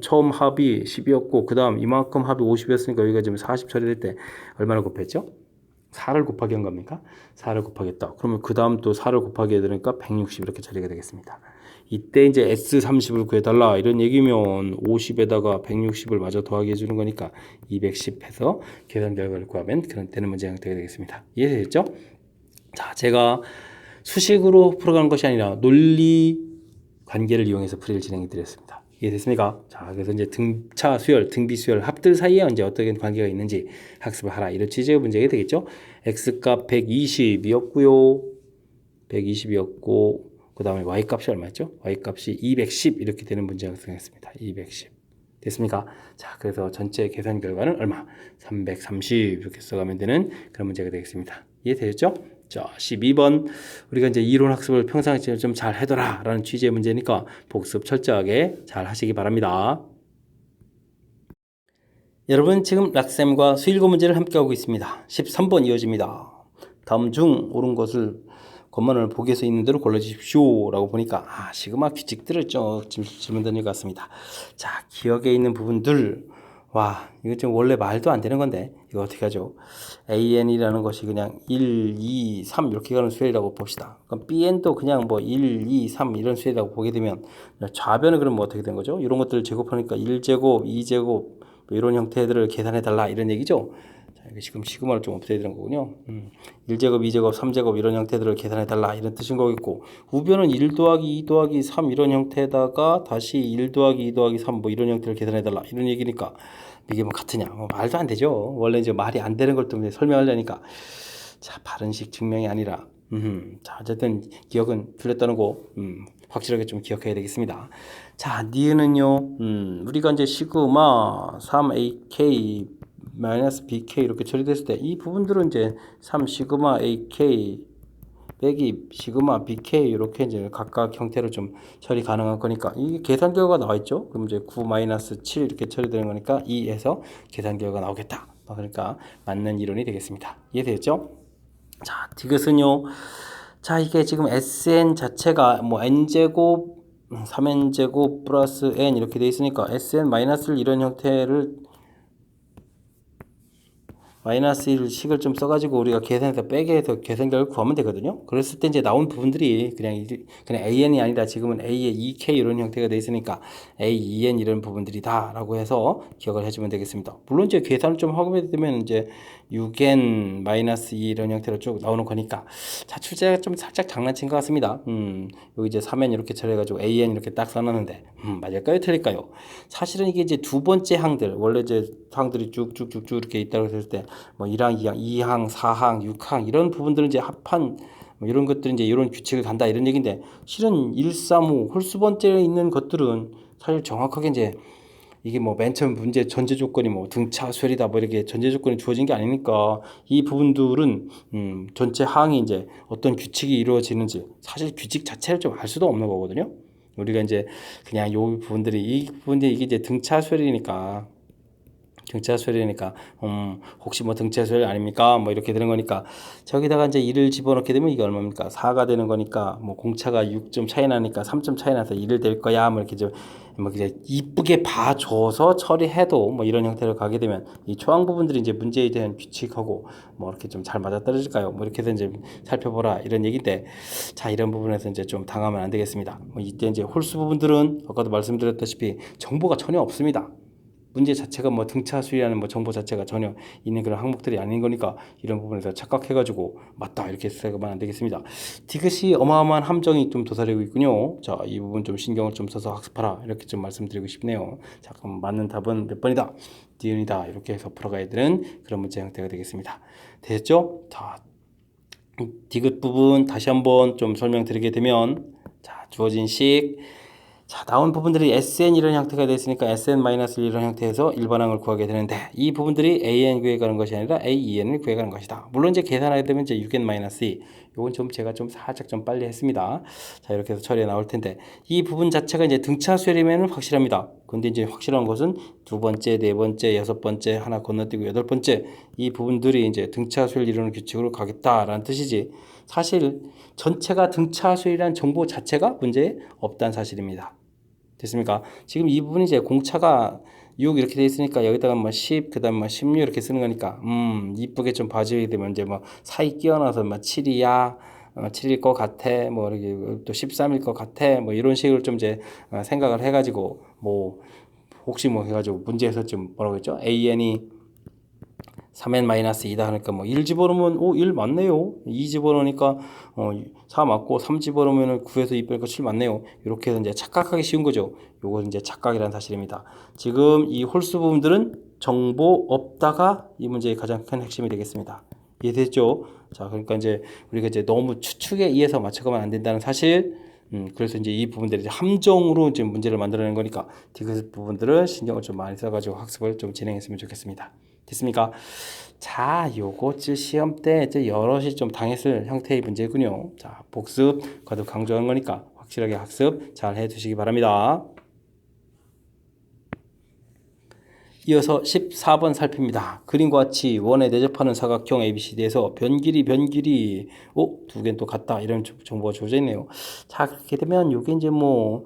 처음 합이 10이었고 그 다음 이만큼 합이 50이었으니까 여기가 지금 40 처리될 때 얼마나 곱했죠? 4를 곱하기 한 겁니까? 4를 곱하겠다. 그러면 그 다음 또 4를 곱하기 해야 되니까 160 이렇게 처리가 되겠습니다. 이때 이제 S30을 구해달라 이런 얘기면 50에다가 160을 마저 더하기 해주는 거니까 210 해서 계산 결과를 구하면 그런 되는 문제 형태가 되겠습니다. 이해되셨죠? 자, 제가 수식으로 풀어가는 것이 아니라 논리 관계를 이용해서 풀이를 진행해 드렸습니다. 이해됐습니까? 자, 그래서 이제 등차 수열, 등비 수열 합들 사이에 이제 어떤 관계가 있는지 학습을 하라. 이런 취지의 문제가 되겠죠. X값 120이었고요. 120이었고, 그 다음에 Y값이 얼마였죠? Y값이 210 이렇게 되는 문제가 생겼습니다. 210. 됐습니까? 자, 그래서 전체 계산 결과는 얼마? 330 이렇게 써가면 되는 그런 문제가 되겠습니다. 이해되셨죠? 자, 12번 우리가 이제 이론 학습을 평상시에 좀 잘 해둬라 라는 취지의 문제니까 복습 철저하게 잘 하시기 바랍니다. 여러분 지금 락쌤과 수일고 문제를 함께 하고 있습니다. 13번 이어집니다. 다음 중 옳은 것을 권문을 보기에서 있는 대로 골라주십시오 라고 보니까 시그마 규칙들을 좀 질문 드릴 것 같습니다. 자, 기억에 있는 부분들 이거 좀 원래 말도 안 되는 건데 이거 어떻게 하죠? AN이라는 것이 그냥 1, 2, 3 이렇게 가는 수열이라고 봅시다. 그럼 BN도 그냥 뭐 1, 2, 3 이런 수열이라고 보게 되면 좌변은 그럼 뭐 어떻게 된 거죠? 이런 것들을 제곱하니까 1제곱, 2제곱 뭐 이런 형태들을 계산해 달라 이런 얘기죠. 자, 이게 지금 시그마를 좀 없애야 되는 거군요. 1제곱, 2제곱, 3제곱 이런 형태들을 계산해 달라 이런 뜻인 거겠고 우변은 1 더하기 2 더하기 3 이런 형태에다가 다시 1 더하기 2 더하기 3 뭐 이런 형태를 계산해 달라 이런 얘기니까 이게 뭐 같으냐? 말도 안 되죠. 원래 이제 말이 안 되는 걸 또 설명하려니까 자, 바른식 증명이 아니라 자, 어쨌든 기억은 틀렸다는 거 확실하게 좀 기억해야 되겠습니다. 자, 니은은요 우리가 이제 시그마 3AK 마이너스 BK 이렇게 처리됐을 때 이 부분들은 이제 3 시그마 AK 빼기 시그마 bk 이렇게 이제 각각 형태로 좀 처리 가능한 거니까 이 계산 결과가 나와 있죠. 그럼 이제 9-7 이렇게 처리되는 거니까 2에서 계산 결과가 나오겠다. 그러니까 맞는 이론이 되겠습니다. 이해되겠죠? 자, 디귿은요. 자, 이게 지금 SN 자체가 뭐 n제곱 3n제곱 플러스 n 이렇게 돼 있으니까 SN-1 이런 형태를 마이너스 1 식을 좀 써가지고 우리가 계산해서 빼게 해서 계산 결과를 구하면 되거든요. 그랬을 때 이제 나온 부분들이 그냥 AN이 아니라 지금은 A의 2K 이런 형태가 돼 있으니까 A, 2N 이런 부분들이다 라고 해서 기억을 해주면 되겠습니다. 물론 이제 계산을 좀 하게 되면 이제 6N 마이너스 2 이런 형태로 쭉 나오는 거니까 자, 출제가 좀 살짝 장난친 것 같습니다. 여기 이제 3N 이렇게 처리해가지고 AN 이렇게 딱 써놨는데 맞을까요? 틀릴까요? 사실은 이게 이제 두 번째 항들 원래 이제 항들이 쭉쭉쭉쭉 이렇게 있다고 했을 때 뭐 1항, 2항, 2항, 4항, 6항 이런 부분들은 이제 합한 뭐 이런 것들은 이제 이런 규칙을 간다 이런 얘기인데 실은 1, 3, 5 홀수 번째에 있는 것들은 사실 정확하게 이제 이게 뭐 맨 처음 문제 전제 조건이 뭐 등차 수열이다 뭐 이렇게 전제 조건이 주어진 게 아니니까 이 부분들은 전체 항이 이제 어떤 규칙이 이루어지는지 사실 규칙 자체를 좀 알 수도 없는 거거든요. 우리가 이제 그냥 요 부분들이 이 부분들이 이게 이제 등차 수열이니까 혹시 뭐 등차 수열 아닙니까? 뭐 이렇게 되는 거니까 저기다가 이제 1을 집어넣게 되면 이게 얼마입니까? 4가 되는 거니까 뭐 공차가 6점 차이 나니까 3점 차이 나서 1을 될 거야. 뭐 이렇게 좀 뭐 이제 이쁘게 봐줘서 처리해도 뭐 이런 형태로 가게 되면 이 초항 부분들이 이제 문제에 대한 규칙하고 뭐 이렇게 좀 잘 맞아떨어질까요? 뭐 이렇게 해서 이제 살펴보라 이런 얘기인데 자 이런 부분에서 이제 좀 당하면 안 되겠습니다. 뭐 이때 이제 홀수 부분들은 아까도 말씀드렸다시피 정보가 전혀 없습니다. 문제 자체가 뭐 등차 수리라는 뭐 정보 자체가 전혀 있는 그런 항목들이 아닌 거니까 이런 부분에서 착각해가지고 맞다 이렇게 생각하면 안 되겠습니다. 디귿이 어마어마한 함정이 좀 도사리고 있군요. 자, 이 부분 좀 신경을 좀 써서 학습하라 이렇게 좀 말씀드리고 싶네요. 자, 그럼 맞는 답은 몇 번이다? 니은이다 이렇게 해서 풀어가야 되는 그런 문제 형태가 되겠습니다. 됐죠? 자, 디귿 부분 다시 한번 좀 설명드리게 되면 자, 주어진 식 자, 나온 부분들이 SN 이런 형태가 됐으니까 SN-1 이런 형태에서 일반항을 구하게 되는데 이 부분들이 AN 구해가는 것이 아니라 AEN을 구해가는 것이다. 물론 이제 계산하게 되면 이제 6N-2 요건 좀 제가 좀 살짝 좀 빨리 했습니다. 자, 이렇게 해서 처리가 나올 텐데 이 부분 자체가 이제 등차 수열이면 확실합니다. 근데 이제 확실한 것은 두 번째, 네 번째, 여섯 번째 하나 건너뛰고 여덟 번째 이 부분들이 이제 등차 수열 이루는 규칙으로 가겠다라는 뜻이지 사실 전체가 등차 수열이라는 정보 자체가 문제에 없다는 사실입니다. 됐습니까? 지금 이 부분이 이제 공차가 6 이렇게 돼 있으니까 여기다가 뭐 10, 그 다음 뭐 16 이렇게 쓰는 거니까, 이쁘게 좀 봐주게 되면 이제 뭐 사이 끼워놔서 뭐 7이야, 7일 것 같아, 뭐 이렇게 또 13일 것 같아, 뭐 이런 식으로 좀 이제 생각을 해가지고, 뭐 혹시 뭐 해가지고 문제에서 좀 뭐라고 했죠? AN이 3n-2다 하니까 뭐 1 집어넣으면 1 맞네요. 2 집어넣으니까 4 맞고 3 집어넣으면 9에서 2 빼니까 7 맞네요. 이렇게 해서 이제 착각하기 쉬운 거죠. 요거 이제 착각이라는 사실입니다. 지금 이 홀수 부분들은 정보 없다가 이 문제의 가장 큰 핵심이 되겠습니다. 이해됐죠? 자, 그러니까 이제 우리가 이제 너무 추측에 의해서 맞춰가면 안 된다는 사실. 그래서 이제 이 부분들이 이제 함정으로 지금 문제를 만들어내는 거니까 디귿 부분들은 신경을 좀 많이 써가지고 학습을 좀 진행했으면 좋겠습니다. 됐습니까? 자, 요거 시험 때 여럿이 좀 당했을 형태의 문제군요. 자, 복습 거듭 강조하는 거니까 확실하게 학습 잘 해두시기 바랍니다. 이어서 14번 살핍니다. 그림과 같이 원에 대접하는 사각형 ABCD에서 변길이 두 개는 또 같다 이런 정보가 주어져 있네요. 자, 그렇게 되면 요게 이제 뭐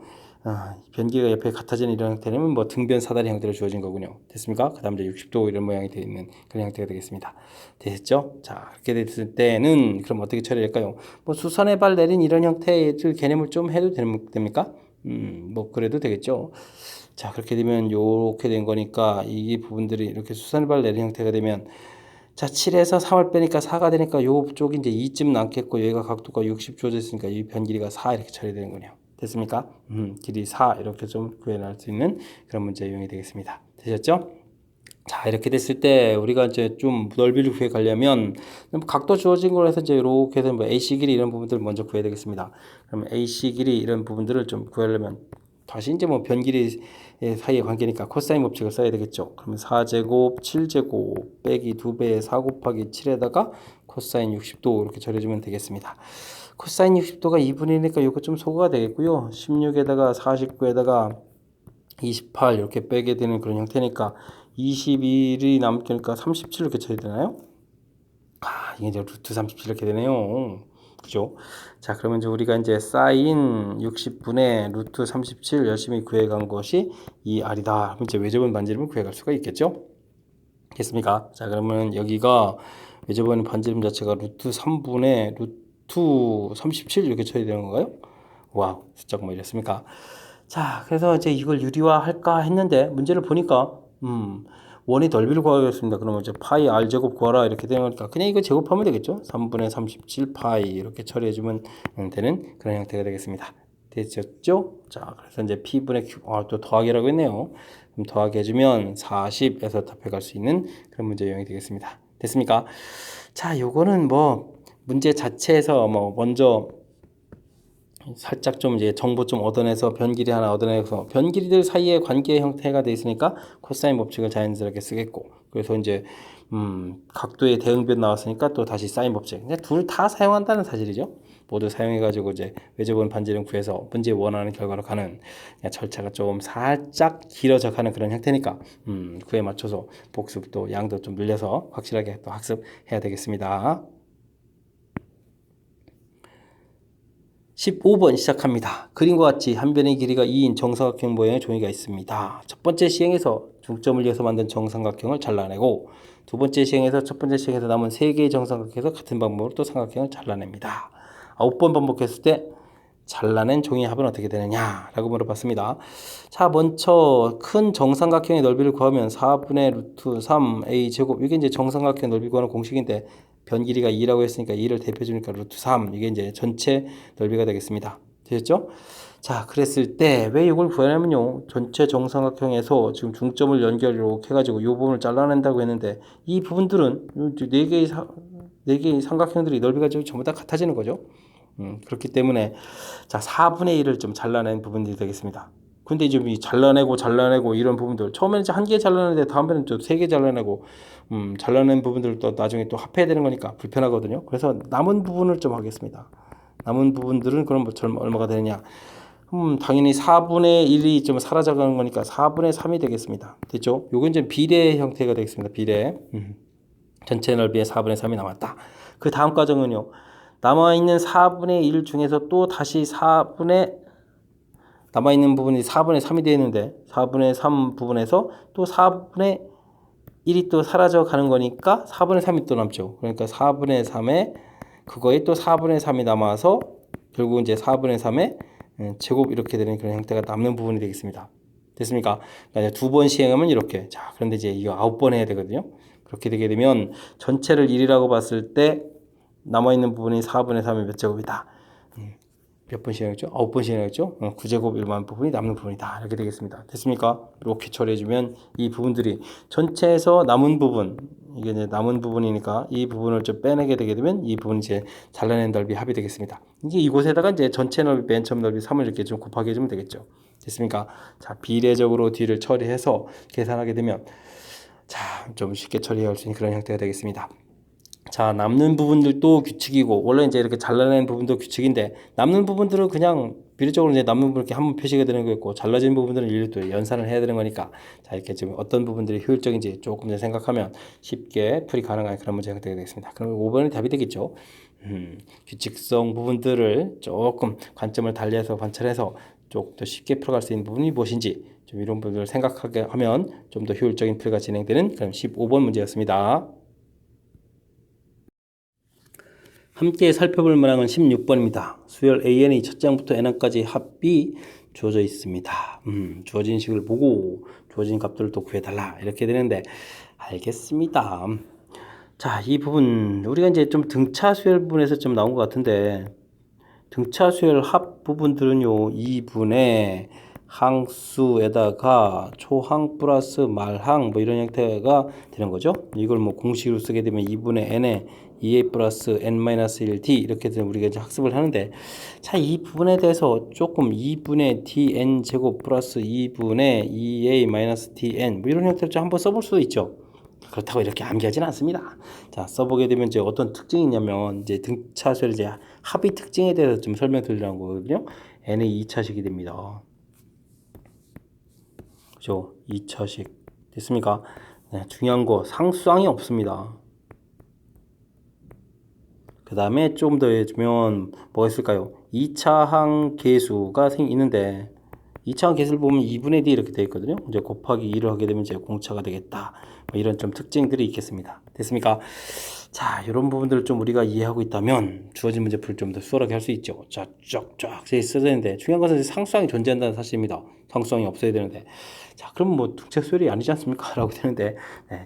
변기가 옆에 같아지는 이런 형태는 뭐 등변 사다리 형태로 주어진 거군요. 됐습니까? 그 다음 이제 60도 이런 모양이 되어 있는 그런 형태가 되겠습니다. 됐죠? 자, 그렇게 됐을 때는 그럼 어떻게 처리할까요? 뭐 수선의 발 내린 이런 형태의 개념을 좀 해도 됩니까? 뭐 그래도 되겠죠. 자, 그렇게 되면 요렇게 된 거니까 이 부분들이 이렇게 수선의 발 내린 형태가 되면 자, 7에서 3을 빼니까 4가 되니까 요쪽이 이제 2쯤 남겠고 여기가 각도가 60 주어져 있으니까 이 변 길이가 4 이렇게 처리되는 거네요. 됐습니까? 길이 4 이렇게 좀 구해낼 수 있는 그런 문제 유형이 되겠습니다. 되셨죠? 자, 이렇게 됐을 때 우리가 이제 좀 넓이를 구해 가려면 각도 주어진 걸 해서 이제 이렇게 해서 뭐 AC 길이 이런 부분들을 먼저 구해야 되겠습니다. 그러면 AC 길이 이런 부분들을 좀 구하려면 다시 이제 뭐 변 길이 사이의 관계니까 코사인 법칙을 써야 되겠죠. 그러면 4제곱 7제곱 빼기 2배의 4 곱하기 7에다가 코사인 60도 이렇게 처리해주면 되겠습니다. 코사인 60도가 2분이니까 이거 좀 소거가 되겠고요. 16에다가 49에다가 28 이렇게 빼게 되는 그런 형태니까 21이 남으니까 37 이렇게 쳐야 되나요? 이게 이제 루트 37 이렇게 되네요. 그죠? 자, 그러면 이제 우리가 이제 사인 60분의 루트 37 열심히 구해간 것이 이 R이다. 그럼 이제 외접은 반지름을 구해갈 수가 있겠죠? 됐습니까? 자, 그러면 여기가 외접은 반지름 자체가 루트 3분의 루트 37 이렇게 쳐야 되는 건가요? 와우, 숫자가 뭐 이랬습니까? 자, 그래서 이제 이걸 유리화할까 했는데 문제를 보니까 원의 넓이를 구하겠습니다. 그러면 이제 파이 r 제곱 구하라 이렇게 되는 거니까 그냥 이거 제곱하면 되겠죠? 3분의 37 파이 이렇게 처리해주면 되는 그런 형태가 되겠습니다. 되셨죠? 자, 그래서 이제 p분의 q 또 더하기라고 했네요. 그럼 더하기 해주면 40에서 답해갈 수 있는 그런 문제 유형이 되겠습니다. 됐습니까? 자, 요거는 뭐 문제 자체에서 뭐 먼저 살짝 좀 이제 정보 좀 얻어내서 변길이 하나 얻어내서 변길이들 사이의 관계 형태가 돼 있으니까 코사인 법칙을 자연스럽게 쓰겠고, 그래서 이제 각도의 대응변 나왔으니까 또 다시 사인 법칙, 둘 다 사용한다는 사실이죠. 모두 사용해가지고 이제 외접은 반지름 구해서 문제 원하는 결과로 가는 절차가 좀 살짝 길어져 가는 그런 형태니까 그에 맞춰서 복습도 양도 좀 늘려서 확실하게 또 학습해야 되겠습니다. 15번 시작합니다. 그림과 같이 한 변의 길이가 2인 정사각형 모양의 종이가 있습니다. 첫 번째 시행에서 중점을 이어서 만든 정삼각형을 잘라내고, 두 번째 시행에서 첫 번째 시행에서 남은 세 개의 정삼각형에서 같은 방법으로 또 삼각형을 잘라냅니다. 9번 반복했을 때 잘라낸 종이의 합은 어떻게 되느냐 라고 물어봤습니다. 자, 먼저 큰 정삼각형의 넓이를 구하면 4분의 루트 3a 제곱, 이게 이제 정삼각형 넓이 구하는 공식인데 변 길이가 2라고 했으니까 2를 대표해주니까 루트 3, 이게 이제 전체 넓이가 되겠습니다. 되셨죠? 자, 그랬을 때 왜 이걸 구하냐면요, 전체 정삼각형에서 지금 중점을 연결로 해가지고 이 부분을 잘라낸다고 했는데 이 부분들은 4개의 삼각형들이 넓이가 전부 다 같아지는 거죠. 그렇기 때문에 자, 4분의 1을 좀 잘라낸 부분들이 되겠습니다. 근데 이제 잘라내고 이런 부분들, 처음에는 이제 한 개 잘라내는데 다음에는 또 3개 잘라내고 잘라낸 부분들을 또 나중에 또 합해야 되는 거니까 불편하거든요. 그래서 남은 부분을 좀 하겠습니다. 남은 부분들은 그럼 얼마가 되느냐? 당연히 4분의 1이 좀 사라져가는 거니까 4분의 3이 되겠습니다. 됐죠? 요건 이제 비례 형태가 되겠습니다. 비례. 전체 넓이의 4분의 3이 남았다. 그 다음 과정은요, 남아있는 4분의 1 중에서 또 다시 남아있는 부분이 4분의 3이 되어 있는데 4분의 3 부분에서 또 4분의 1이 또 사라져 가는 거니까 4분의 3이 또 남죠. 그러니까 4분의 3에 그거에 또 4분의 3이 남아서 결국 이제 4분의 3의 제곱 이렇게 되는 그런 형태가 남는 부분이 되겠습니다. 됐습니까? 그러니까 2번 시행하면 이렇게. 자, 그런데 이제 이거 9번 해야 되거든요. 그렇게 되게 되면 전체를 1이라고 봤을 때 남아있는 부분이 4분의 3의 몇 제곱이다. 몇 번 시행했죠? 9번 시행했죠? 9제곱 1만 부분이 남는 부분이다. 이렇게 되겠습니다. 됐습니까? 이렇게 처리해주면 이 부분들이 전체에서 남은 부분, 이게 이제 남은 부분이니까 이 부분을 좀 빼내게 되게 되면 이 부분이 이제 잘라낸 넓이 합이 되겠습니다. 이제 이곳에다가 이제 전체 넓이, 맨 처음 넓이 3을 이렇게 좀 곱하게 해주면 되겠죠. 됐습니까? 자, 비례적으로 뒤를 처리해서 계산하게 되면 자, 좀 쉽게 처리할 수 있는 그런 형태가 되겠습니다. 자, 남는 부분들도 규칙이고, 원래 이제 이렇게 잘라낸 부분도 규칙인데, 남는 부분들은 그냥 비례적으로 이제 남는 부분 이렇게 한번 표시가 되는 거였고, 잘라진 부분들은 일일이 또 연산을 해야 되는 거니까, 자, 이렇게 지금 어떤 부분들이 효율적인지 조금 더 생각하면 쉽게 풀이 가능한 그런 문제가 되겠습니다. 그럼 5번이 답이 되겠죠. 규칙성 부분들을 조금 관점을 달리해서 관찰해서 조금 더 쉽게 풀어갈 수 있는 부분이 무엇인지, 좀 이런 부분을 생각하게 하면 좀 더 효율적인 풀이가 진행되는 그런 15번 문제였습니다. 함께 살펴볼 문항은 16번입니다. 수열 AN이 첫 장부터 N항까지 합이 주어져 있습니다. 주어진 식을 보고 주어진 값들을 또 구해달라 이렇게 되는데, 알겠습니다. 자, 이 부분 우리가 이제 좀 등차 수열 부분에서 좀 나온 것 같은데, 등차 수열 합 부분들은요, 2분의 항수에다가 초항 플러스 말항 뭐 이런 형태가 되는 거죠. 이걸 뭐 공식으로 쓰게 되면 2분의 n에 2a 플러스 n-1t 이렇게 되면 우리가 이제 학습을 하는데, 자, 이 부분에 대해서 조금 2분의 tn 제곱 플러스 2분의 2a 마이너스 tn 뭐 이런 형태를 좀 한번 써볼 수도 있죠. 그렇다고 이렇게 암기하지는 않습니다. 자, 써보게 되면 이제 어떤 특징이 있냐면 이제 등차 수열 이제 합의 특징에 대해서 좀 설명드리려는 거거든요. n의 2차식이 됩니다. 그죠? 2차식 됐습니까? 네, 중요한 거 상수항이 없습니다. 그 다음에 좀 더 해주면 뭐가 있을까요? 2차항 계수가 있는데 2차항 계수를 보면 2분의 d 이렇게 되어 있거든요. 이제 곱하기 2를 하게 되면 이제 공차가 되겠다. 뭐 이런 좀 특징들이 있겠습니다. 됐습니까? 자, 이런 부분들을 좀 우리가 이해하고 있다면 주어진 문제풀이를 좀 더 수월하게 할 수 있죠. 자, 쫙쫙 써야 되는데 중요한 것은 상수항이 존재한다는 사실입니다. 상수항이 없어야 되는데 자, 그럼 뭐 등차 수열이 아니지 않습니까? 라고 되는데 네,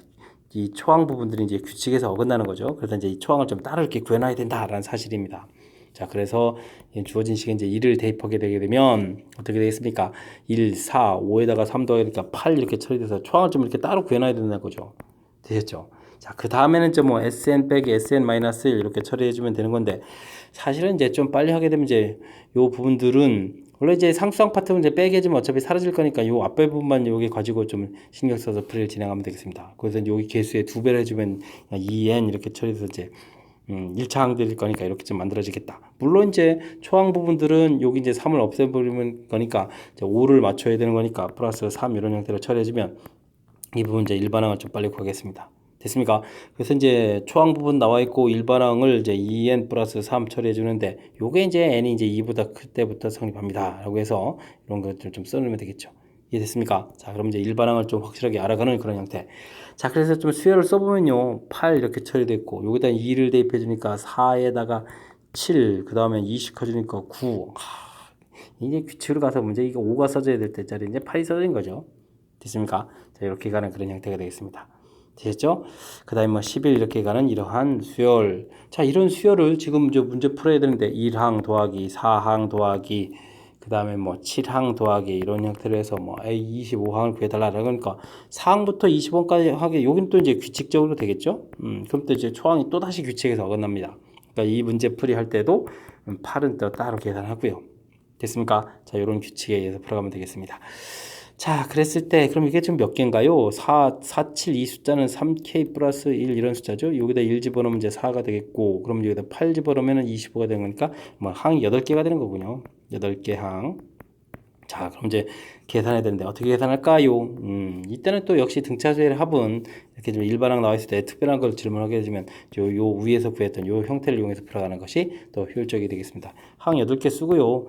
이 초항 부분들이 이제 규칙에서 어긋나는 거죠. 그래서 이제 이 초항을 좀 따로 이렇게 구해놔야 된다라는 사실입니다. 자, 그래서 주어진 시간 이제 1을 대입하게 되게 되면 어떻게 되겠습니까? 1, 4, 5에다가 3 더하니까 8 이렇게 처리돼서 초항을 좀 이렇게 따로 구해놔야 된다는 거죠. 되셨죠? 자, 그 다음에는 좀 뭐 SN 빼기 SN-1 이렇게 처리해주면 되는 건데 사실은 이제 좀 빨리 하게 되면 이제 요 부분들은 원래 이제 상수항 파트는 이제 빼게 해주면 어차피 사라질 거니까 요 앞에 부분만 여기 가지고 좀 신경 써서 풀이를 진행하면 되겠습니다. 그래서 여기 개수에 2배를 해주면 2n 이렇게 처리해서 이제 1차항 될 거니까 이렇게 좀 만들어지겠다. 물론 이제 초항 부분들은 여기 이제 3을 없애버리면 거니까 이제 5를 맞춰야 되는 거니까 플러스 3 이런 형태로 처리해주면 이 부분 이제 일반항을 좀 빨리 구하겠습니다. 됐습니까? 그래서 이제 초항 부분 나와 있고 일반항을 이제 2n 플러스 3 처리해 주는데 요게 이제 n이 이제 2보다 클 때부터 성립합니다. 라고 해서 이런 것들 좀 써놓으면 되겠죠. 이해됐습니까? 자, 그럼 이제 일반항을 좀 확실하게 알아가는 그런 형태. 자, 그래서 좀 수열을 써보면요. 8 이렇게 처리됐고 여기다 2를 대입해 주니까 4에다가 7, 그 다음에 20 커주니까 9. 이제 규칙으로 가서 문제 이거 5가 써져야 될 때짜리 이제 8이 써진 거죠. 됐습니까? 자, 이렇게 가는 그런 형태가 되겠습니다. 되셨죠? 그 다음에 뭐 11 이렇게 가는 이러한 수열. 자, 이런 수열을 지금 저 문제 풀어야 되는데 1항 더하기 4항 더하기 그 다음에 뭐 7항 더하기 이런 형태로 해서 뭐 A25항을 구해달라 그러니까 4항부터 25항까지 하게 여긴 또 이제 규칙적으로 되겠죠? 그럼 또 이제 초항이 또 다시 규칙에서 어긋납니다. 그러니까 이 문제 풀이 할 때도 8은 또 따로 계산하고요. 됐습니까? 자, 이런 규칙에 의해서 풀어가면 되겠습니다. 자, 그랬을 때 그럼 이게 지금 몇 개인가요? 4, 7 이 숫자는 3k 플러스 1 이런 숫자죠. 여기다 1 집어넣으면 이제 4가 되겠고 그럼 여기다 8 집어넣으면 25가 되는 거니까 뭐 항이 8개가 되는 거군요. 8개 항. 자, 그럼 이제 계산해야 되는데 어떻게 계산할까요? 이때는 또 역시 등차수의 합은 이렇게 좀 일반항 나와 있을 때 특별한 걸 질문하게 되면 요 위에서 구했던 요 형태를 이용해서 풀어가는 것이 더 효율적이 되겠습니다. 항 8개 쓰고요.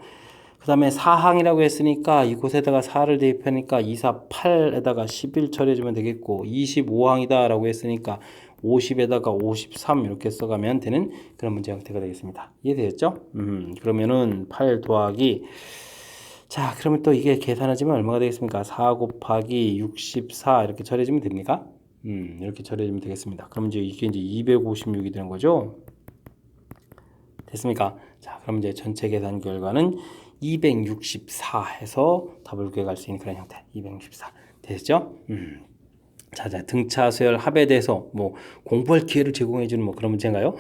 그 다음에 4항이라고 했으니까 이곳에다가 4를 대입하니까 2, 4, 8에다가 11 처리해주면 되겠고 25항이다 라고 했으니까 50에다가 53 이렇게 써가면 되는 그런 문제 형태가 되겠습니다. 이해되셨죠? 그러면은 8 더하기 자, 그러면 또 이게 계산하지면 얼마가 되겠습니까? 4 곱하기 64 이렇게 처리해주면 됩니까? 이렇게 처리해주면 되겠습니다. 그럼 이제 이게 이제 256이 되는 거죠? 됐습니까? 자, 그럼 이제 전체 계산 결과는 264 해서 답을 구해갈 수 있는 그런 형태. 264. 되셨죠? 자, 등차 수열 합에 대해서 뭐 공부할 기회를 제공해주는 뭐 그런 문제인가요?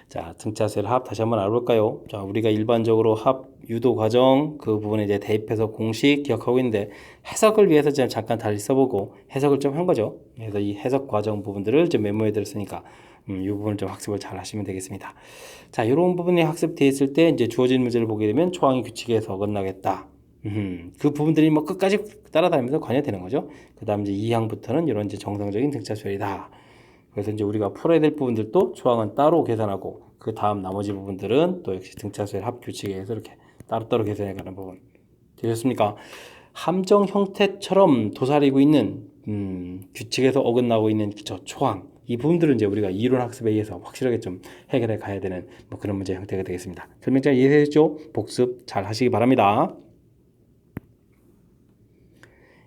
자, 등차 수열 합 다시 한번 알아볼까요? 자, 우리가 일반적으로 합 유도 과정 그 부분에 이제 대입해서 공식 기억하고 있는데 해석을 위해서 좀 잠깐 다시 써보고 해석을 좀 한 거죠. 그래서 이 해석 과정 부분들을 좀 메모해 드렸으니까 이 부분을 좀 학습을 잘 하시면 되겠습니다. 자, 이런 부분이 학습되어 있을 때 이제 주어진 문제를 보게 되면 초항이 규칙에서 어긋나겠다. 그 부분들이 뭐 끝까지 따라다니면서 관여되는 거죠. 그 다음 이제 2항부터는 이런 이제 정상적인 등차 수열이다. 그래서 이제 우리가 풀어야 될 부분들도 초항은 따로 계산하고 그 다음 나머지 부분들은 또 역시 등차 수열 합 규칙에 의해서 이렇게 따로따로 계산해 가는 부분. 되셨습니까? 함정 형태처럼 도사리고 있는 규칙에서 어긋나고 있는 저 초항 이 부분들은 이제 우리가 이론 학습에 의해서 확실하게 좀 해결해 가야 되는 뭐 그런 문제 형태가 되겠습니다. 설명 잘 이해되셨죠? 복습 잘 하시기 바랍니다.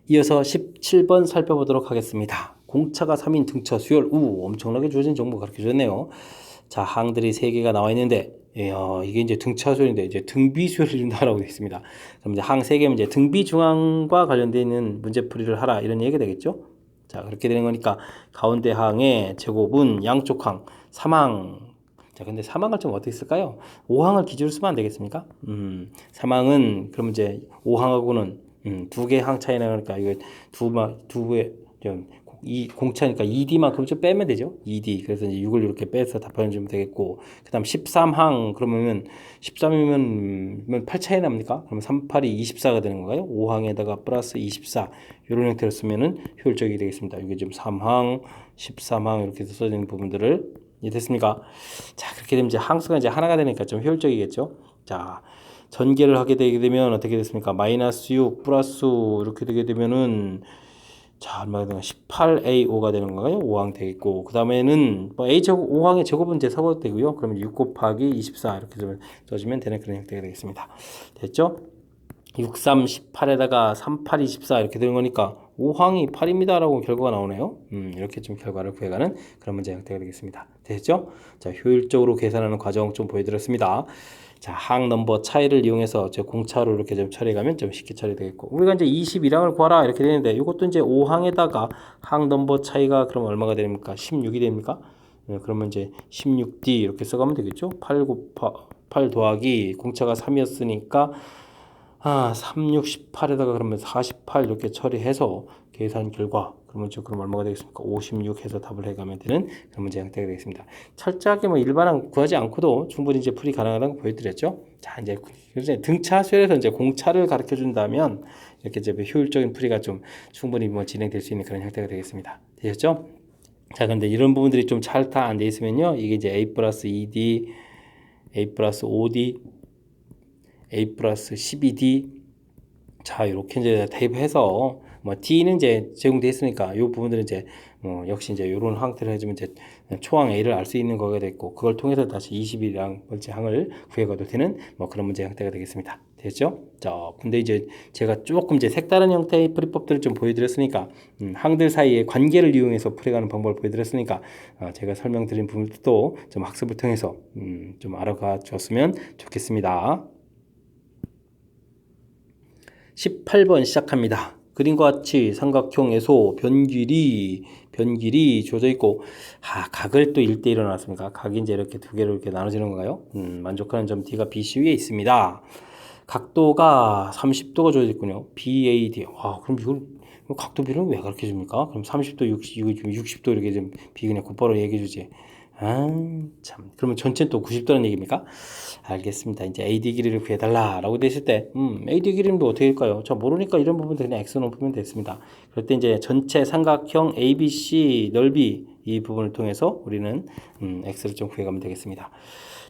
이어서 17번 살펴보도록 하겠습니다. 공차가 3인 등차 수열 엄청나게 주어진 정보가 그렇게 좋네요. 자, 항들이 3개가 나와 있는데 이게 이제 등차 수열인데 이제 등비 수열을 준다라고 되어 있습니다. 그럼 이제 항 3개면 이제 등비 중항과 관련되어 있는 문제풀이를 하라 이런 얘기가 되겠죠? 자, 그렇게 되는 거니까 가운데 항의 제곱은 양쪽 항 3항. 자, 근데 3항을 좀 어떻게 쓸까요? 5항을 기준으로 쓰면 안 되겠습니까? 3항은 그럼 이제 5항하고는 2개 항 차이 나니까 이거 두 개 이 공차니까 2D만큼 좀 빼면 되죠. 2D. 그래서 이제 6을 이렇게 빼서 답변해 주면 되겠고, 그 다음 13항, 그러면 13이면 8 차이 납니까? 그러면 3, 8이 24가 되는 건가요? 5항에다가 플러스 24. 이런 형태로 쓰면은 효율적이 되겠습니다. 이게 지금 3항, 13항 이렇게 해서 써지는 부분들을 이해됐습니까? 자, 그렇게 되면 이제 항수가 이제 하나가 되니까 좀 효율적이겠죠. 자, 전개를 하게 되게 되면 어떻게 됐습니까? 마이너스 6 플러스 이렇게 되게 되면은 자, 얼마가 되나? 18A5가 되는 건가요? 5항 되겠고, 그 다음에는 뭐 A 제곱, 5항의 제곱은 이제 사고도 되고요. 그러면 6 곱하기 24 이렇게 좀 써주면 되는 그런 형태가 되겠습니다. 됐죠? 6, 3, 18에다가 3, 8, 24 이렇게 되는 거니까 5항이 8입니다 라고 결과가 나오네요. 이렇게 좀 결과를 구해가는 그런 문제 형태가 되겠습니다. 됐죠? 자, 효율적으로 계산하는 과정 좀 보여드렸습니다. 자, 항 넘버 차이를 이용해서 저 공차로 이렇게 좀 처리하면 좀 쉽게 처리되겠고, 우리가 이제 21항을 구하라 이렇게 되는데, 이것도 이제 5항에다가 항 넘버 차이가 그럼 얼마가 됩니까? 16이 됩니까? 네, 그러면 이제 16D 이렇게 써가면 되겠죠? 8 더하기 공차가 3이었으니까 3, 6, 18에다가 그러면 48 이렇게 처리해서 계산 결과 그럼 얼마가 되겠습니까? 56 해서 답을 해가면 되는 그런 문제 형태가 되겠습니다. 철저하게 뭐 일반항 구하지 않고도 충분히 이제 풀이 가능하다는 거 보여드렸죠. 자, 이제 등차 수열에서 이제 공차를 가르쳐 준다면 이렇게 이제 효율적인 풀이가 좀 충분히 뭐 진행될 수 있는 그런 형태가 되겠습니다. 되셨죠? 자, 근데 이런 부분들이 좀 잘 다 안 돼 있으면요, 이게 이제 A 플러스 2D, A 플러스 5D, A 플러스 12D, 자, 이렇게 이제 대입해서 뭐 D는 이제 제공돼 있으니까 이 부분들은 이제 역시 이제 이런 항들을 해주면 이제 초항 A를 알 수 있는 거가 됐고, 그걸 통해서 다시 21항 번째 항을 구해가도 되는 뭐 그런 문제 형태가 되겠습니다. 됐죠? 자, 근데 이제 제가 조금 이제 색다른 형태의 풀이법들을 좀 보여드렸으니까 항들 사이의 관계를 이용해서 풀이가는 방법을 보여드렸으니까 제가 설명드린 부분도 좀 학습을 통해서 좀 알아가 줬으면 좋겠습니다. 18번 시작합니다. 그림과 같이 삼각형에서 변길이 주어져 있고, 각을 또 1대1로 나눴습니까? 각이 이제 이렇게 두 개로 이렇게 나눠지는 건가요? 만족하는 점 D가 BC 위에 있습니다. 각도가 30도가 주어져 있군요. BAD. 그럼 이걸 각도 비는 왜 가르쳐 줍니까? 그럼 30도, 60도 이렇게 좀 B 그냥 곧바로 얘기해 주지. 참. 그러면 전체는 또 90도라는 얘기입니까? 알겠습니다. 이제 AD 길이를 구해달라라고 되실 때, AD 길이는 또 어떻게 될까요? 저 모르니까 이런 부분들 그냥 X 놓으면 됐습니다. 그럴 때 이제 전체 삼각형 ABC 넓이 이 부분을 통해서 우리는 X를 좀 구해가면 되겠습니다.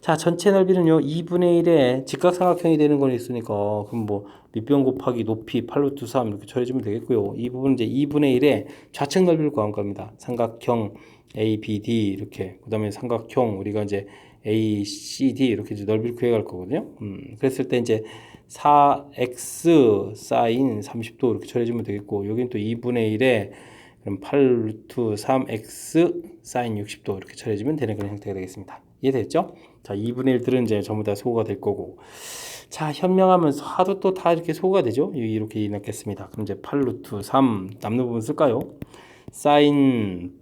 자, 전체 넓이는요, 2분의 1의 직각삼각형이 되는 건 있으니까, 그럼 뭐, 밑변 곱하기 높이 8루트 3 이렇게 처리해주면 되겠고요. 이 부분은 이제 2분의 1의 좌측 넓이를 구한 겁니다. 삼각형 ABD 이렇게, 그 다음에 삼각형 우리가 이제 ACD 이렇게 이제 넓이를 구해갈 거거든요. 그랬을 때 이제 4x 사인 30도 이렇게 처리해주면 되겠고, 여기는 또 2분의 1에 그럼 8루트 3x 사인 60도 이렇게 처리해주면 되는 그런 형태가 되겠습니다. 이해됐죠? 자, 2분의 1들은 이제 전부 다 소호가 될 거고, 자, 현명하면서 하도 또 다 이렇게 소호가 되죠? 이렇게 넣겠습니다. 그럼 이제 8루트 3 남는 부분 쓸까요? 사인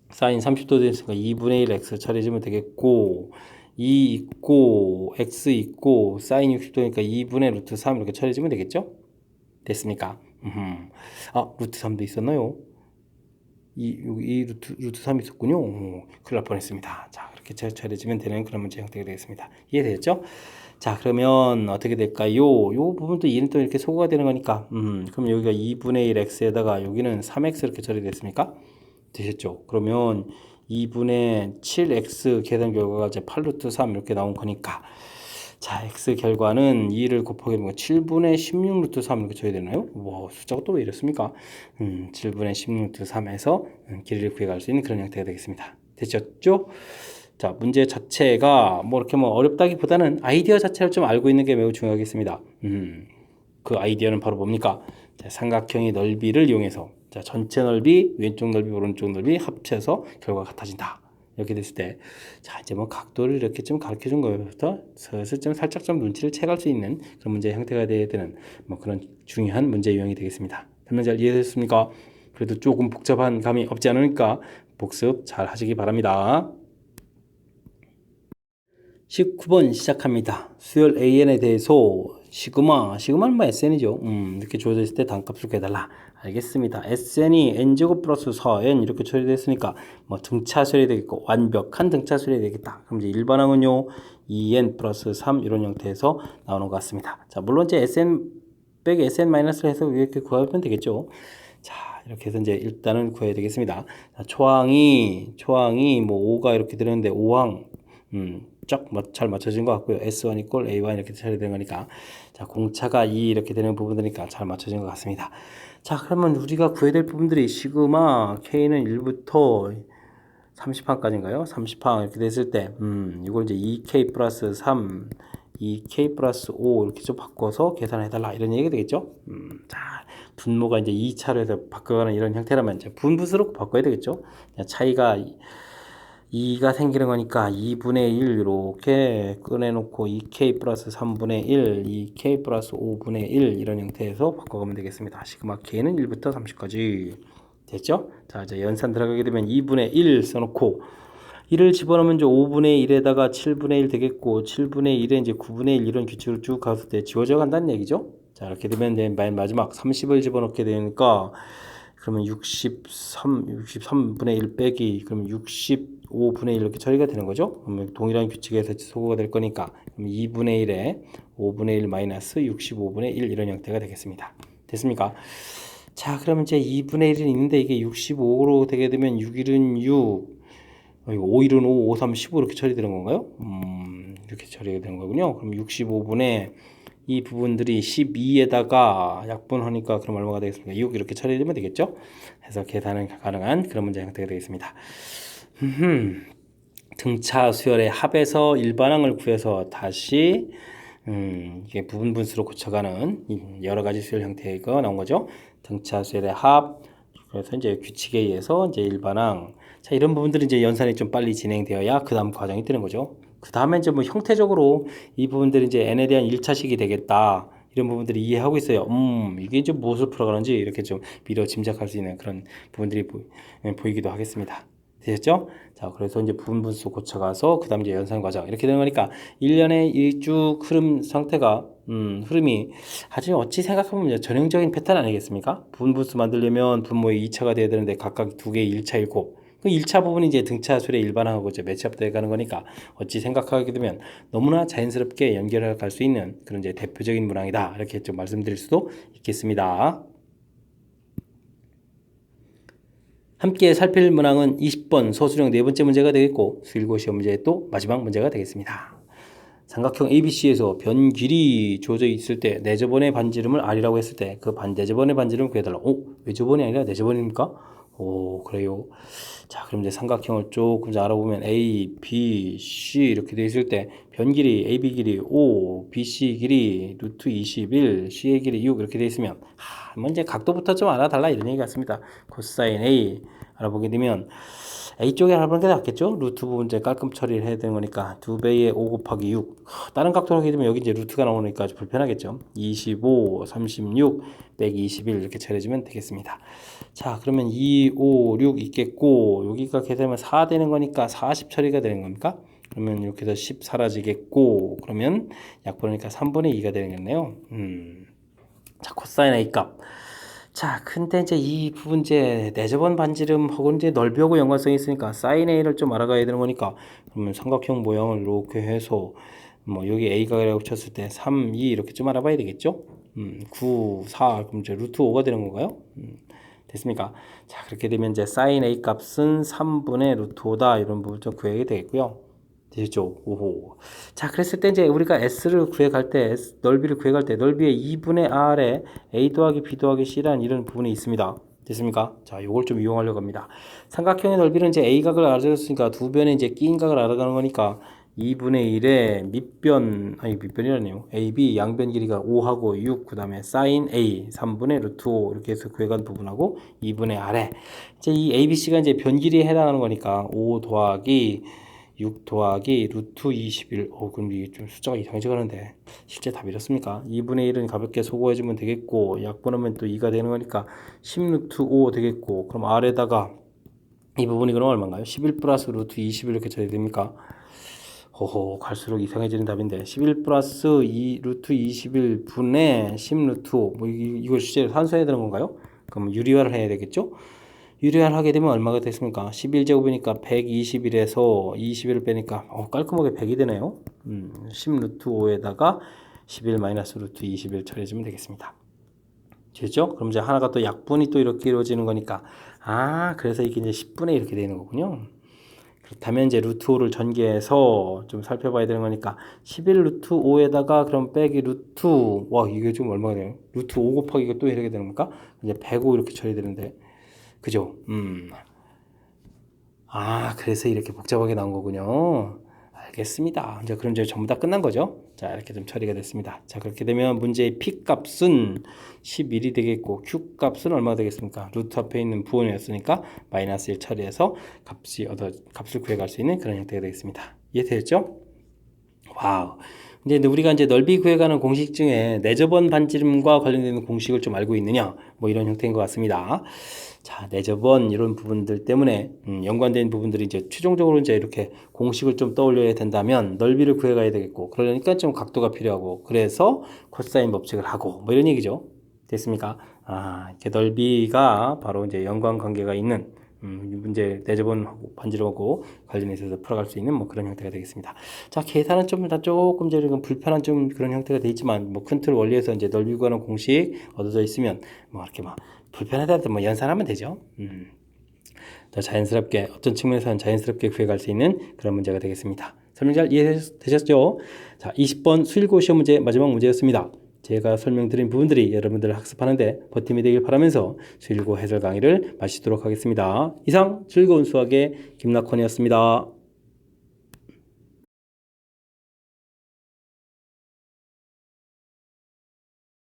30도 됐으니까 2분의 1 x 처리해주면 되겠고, 2 있고 x 있고 사인 60도니까 2분의 루트 3 이렇게 처리해주면 되겠죠? 됐습니까? 루트 3도 있었나요? 이 루트 3 있었군요. 큰일 날 뻔했습니다. 자, 그렇게 처리해주면 되는 그런 문제 형태가 되겠습니다. 이해되셨죠? 자, 그러면 어떻게 될까요? 요 부분도 얘는 또 이렇게 소거가 되는 거니까, 그럼 여기가 2분의 1 x에다가 여기는 3x 이렇게 처리됐습니까? 되셨죠? 그러면 2분의 7x 계산 결과가 이제 8루트 3 이렇게 나온 거니까, 자, x 결과는 2를 곱하기 7분의 16 루트 3 이렇게 줘야 되나요? 와, 숫자가 또 왜 이렇습니까? 7분의 16 루트 3에서 길이를 구해갈 수 있는 그런 형태가 되겠습니다. 되셨죠? 자, 문제 자체가 뭐 이렇게 뭐 어렵다기보다는 아이디어 자체를 좀 알고 있는 게 매우 중요하겠습니다. 그 아이디어는 바로 뭡니까? 자, 삼각형의 넓이를 이용해서, 자, 전체 넓이, 왼쪽 넓이, 오른쪽 넓이 합쳐서 결과가 같아진다. 이렇게 됐을 때, 자, 이제 뭐 각도를 이렇게 좀 가르쳐 준 거부터 슬슬 좀 살짝 좀 눈치를 채갈 수 있는 그런 문제 형태가 되어야 되는 뭐 그런 중요한 문제 유형이 되겠습니다. 설명 잘 이해되셨습니까? 그래도 조금 복잡한 감이 없지 않으니까 복습 잘 하시기 바랍니다. 19번 시작합니다. 수열 AN에 대해서 시그마는 뭐 SN이죠. 이렇게 주어져 있을 때 단값을 구해달라. 알겠습니다. SN이 n제곱 플러스 4n 이렇게 처리됐으니까 뭐 등차수열이 되겠고 완벽한 등차수열이 되겠다. 그럼 이제 일반항은요 2n 플러스 3 이런 형태에서 나오는 것 같습니다. 자, 물론 이제 SN 빼기 SN 마이너스를 해서 이렇게 구하면 되겠죠. 자, 이렇게 해서 이제 일단은 구해야 되겠습니다. 자, 초항이 뭐 5가 이렇게 되는데 5항 잘 맞춰진 것 같고요. S1 이꼴 A1 이렇게 처리되는 거니까. 자, 공차가 2 이렇게 되는 부분이니까 잘 맞춰진 것 같습니다. 자, 그러면 우리가 구해야 될 부분들이 시그마 K는 1부터 30항까지인가요? 30항 이렇게 됐을 때, 이걸 이제 2K 플러스 3, 2K 플러스 5 이렇게 좀 바꿔서 계산해달라. 이런 얘기가 되겠죠? 자, 분모가 이제 2차로 해서 바꿔가는 이런 형태라면 이제 분부수로 바꿔야 되겠죠? 차이가 2가 생기는 거니까 2분의 1 이렇게 꺼내놓고 2k 플러스 3분의 1, 2k 플러스 5분의 1 이런 형태에서 바꿔가면 되겠습니다. 시그마 k는 1부터 30까지 됐죠? 자, 이제 연산 들어가게 되면 2분의 1 써놓고 1을 집어넣으면 이제 5분의 1에다가 7분의 1 되겠고 7분의 1에 이제 9분의 1 이런 규칙으로 쭉 갔을 때 지워져 간다는 얘기죠. 자, 이렇게 되면 이제 맨 마지막 30을 집어넣게 되니까 그러면 63분의 1 빼기 그러면 65분의 1 이렇게 처리가 되는 거죠. 그러면 동일한 규칙에서 소거가 될 거니까 그럼 2분의 1에 5분의 1 마이너스 65분의 1 이런 형태가 되겠습니다. 됐습니까? 자, 그러면 이제 2분의 1은 있는데 이게 65로 되게 되면 6일은 6, 5일은 5, 5, 3, 15 이렇게 처리되는 건가요? 이렇게 처리가 되는 거군요. 그럼 65분의 이 부분들이 12에다가 약분하니까 그럼 얼마가 되겠습니까? 6 이렇게 처리되면 되겠죠? 해서 계산은 가능한 그런 문제 형태가 되겠습니다. 등차 수열의 합에서 일반항을 구해서 다시 이게 부분 분수로 고쳐가는 여러 가지 수열 형태가 나온 거죠. 등차 수열의 합, 그래서 이제 규칙에 의해서 이제 일반항. 자, 이런 부분들이 이제 연산이 좀 빨리 진행되어야 그 다음 과정이 되는 거죠. 그 다음에 이제 뭐 형태적으로 이 부분들이 이제 n에 대한 1차식이 되겠다. 이런 부분들이 이해하고 있어요. 이게 이제 무엇을 풀어가는지 이렇게 좀 미뤄 짐작할 수 있는 그런 부분들이 보이기도 하겠습니다. 되셨죠? 자, 그래서 이제 부분 분수 고쳐가서 그 다음 이제 연산 과정 이렇게 되는 거니까 1년의 이 쭉 흐름 상태가 흐름이 아주 어찌 생각하면 전형적인 패턴 아니겠습니까? 부분 분수 만들려면 분모의 2차가 돼야 되는데 각각 두 개의 1차이고 그 1차 부분이 이제 등차 수의 일반항하고 이제 매치업되어 가는 거니까 어찌 생각하게 되면 너무나 자연스럽게 연결해 갈 수 있는 그런 이제 대표적인 문항이다. 이렇게 좀 말씀드릴 수도 있겠습니다. 함께 살필 문항은 20번 소수령 네 번째 문제가 되겠고 수일고 시험 문제의 또 마지막 문제가 되겠습니다. 삼각형 ABC에서 변 길이 주어져 있을 때 내저번의 반지름을 R이라고 했을 때 그 내저번의 반지름을 구해달라. 외저번이 아니라 내저번입니까? 그래요. 자, 그럼 이제 삼각형을 조금 더 알아보면 A, B, C 이렇게 되어 있을 때 변 길이 AB 길이 5, BC 길이 루트 21, C의 길이 6 이렇게 되어 있으면 뭐 이제 각도부터 좀 알아달라 이런 얘기 같습니다. 코사인 A 알아보게 되면 A 쪽에 알아보는 게 낫겠죠? 루트 부분 이제 깔끔 처리를 해야 되는 거니까 2배의 5 곱하기 6 다른 각도로 하게 되면 여기 이제 루트가 나오니까 아주 불편하겠죠? 25, 36, 121 이렇게 처리해주면 되겠습니다. 자, 그러면 2, 5, 6 있겠고 여기가 계산하면 4 되는 거니까 40 처리가 되는 겁니까? 그러면 이렇게 해서 10 사라지겠고 그러면 약분하니까 3분의 2가 되겠네요. 자, 코사인 A 값. 자, 근데 이제 이 부분 이제 내저번 반지름 혹은 이제 넓이하고 연관성이 있으니까 사인 A를 좀 알아가야 되는 거니까 그러면 삼각형 모양을 이렇게 해서 뭐 여기 A가 쳤을 때 3, 2 이렇게 좀 알아봐야 되겠죠? 9, 4 그럼 이제 루트 5가 되는 건가요? 됐습니까? 자, 그렇게 되면 이제 사인 A 값은 3분의 루트 5다 이런 부분 좀 구해야 되겠고요. 되죠? 오호. 자, 그랬을 때 이제 우리가 S를 구해갈 때, 넓이를 구해갈 때, 넓이의 2분의 R에 A 더하기 B 더하기 C라는 이런 부분이 있습니다. 됐습니까? 자, 요걸 좀 이용하려고 합니다. 삼각형의 넓이는 이제 A각을 알아줬으니까 두 변에 이제 끼인 각을 알아가는 거니까 2분의 1에 밑변이라네요. AB 양변 길이가 5하고 6, 그 다음에 sin A 3분의 루트 5 이렇게 해서 구해간 부분하고 2분의 R에 이제 이 ABC가 이제 변 길이에 해당하는 거니까 5 더하기 6 더하기 루트 21. 그럼 이게 좀 숫자가 이상해져 가는데 실제 답이 이렇습니까? 2분의 1은 가볍게 소거해주면 되겠고 약분하면 또 2가 되는 거니까 10 루트 5 되겠고 그럼 R에다가 이 부분이 그럼 얼마인가요? 11 플러스 루트 21 이렇게 쳐야 됩니까? 호호, 갈수록 이상해지는 답인데 11 플러스 2 루트 21분의 10 루트 5. 뭐 이거 실제로 산수해야 되는 건가요? 그럼 유리화를 해야 되겠죠? 유리화를 하게 되면 얼마가 됐습니까? 11제곱이니까 121에서 21을 빼니까 깔끔하게 100이 되네요. 10 루트 5에다가 11 마이너스 루트 21 처리해주면 되겠습니다. 됐죠? 그럼 이제 하나가 또 약분이 또 이렇게 이루어지는 거니까 그래서 이게 이제 10분의 이렇게 되는 거군요. 그렇다면 이제 루트 5를 전개해서 좀 살펴봐야 되는 거니까 11 루트 5에다가 그럼 빼기 루트 와 이게 좀 얼마가 돼요? 루트 5 곱하기 이거 또 이렇게 되는 겁니까? 이제 105 이렇게 처리되는데 그죠? 그래서 이렇게 복잡하게 나온 거군요. 알겠습니다. 이제 그럼 이제 전부 다 끝난 거죠. 자, 이렇게 좀 처리가 됐습니다. 자, 그렇게 되면 문제의 P 값은 11이 되겠고, Q 값은 얼마가 되겠습니까? 루트 앞에 있는 부호였으니까 마이너스 1 처리해서 값을 구해갈 수 있는 그런 형태가 되겠습니다. 이해되셨죠? 와우. 이제 우리가 이제 넓이 구해가는 공식 중에 내저번 반지름과 관련되는 공식을 좀 알고 있느냐? 뭐 이런 형태인 것 같습니다. 자, 내저번 이런 부분들 때문에 연관된 부분들이 이제 최종적으로 이제 이렇게 공식을 좀 떠올려야 된다면 넓이를 구해가야 되겠고, 그러니까 좀 각도가 필요하고, 그래서 코사인 법칙을 하고 뭐 이런 얘기죠. 됐습니까? 이렇게 넓이가 바로 이제 연관 관계가 있는 문제 내저번 반지름하고 관련해서 풀어갈 수 있는 뭐 그런 형태가 되겠습니다. 자, 계산은 좀 다 조금 좀 불편한 좀 그런 형태가 돼 있지만 뭐 큰 틀 원리에서 이제 넓이 구하는 공식 얻어져 있으면 뭐 이렇게 막 불편하다도 뭐 연산하면 되죠. 더 자연스럽게 어떤 측면에서는 자연스럽게 구해갈 수 있는 그런 문제가 되겠습니다. 설명 잘 이해되셨죠? 자, 20번 수일고 시험 문제 마지막 문제였습니다. 제가 설명드린 부분들이 여러분들 학습하는데 버팀이 되길 바라면서 수일고 해설 강의를 마치도록 하겠습니다. 이상 즐거운 수학의 김낙헌이었습니다.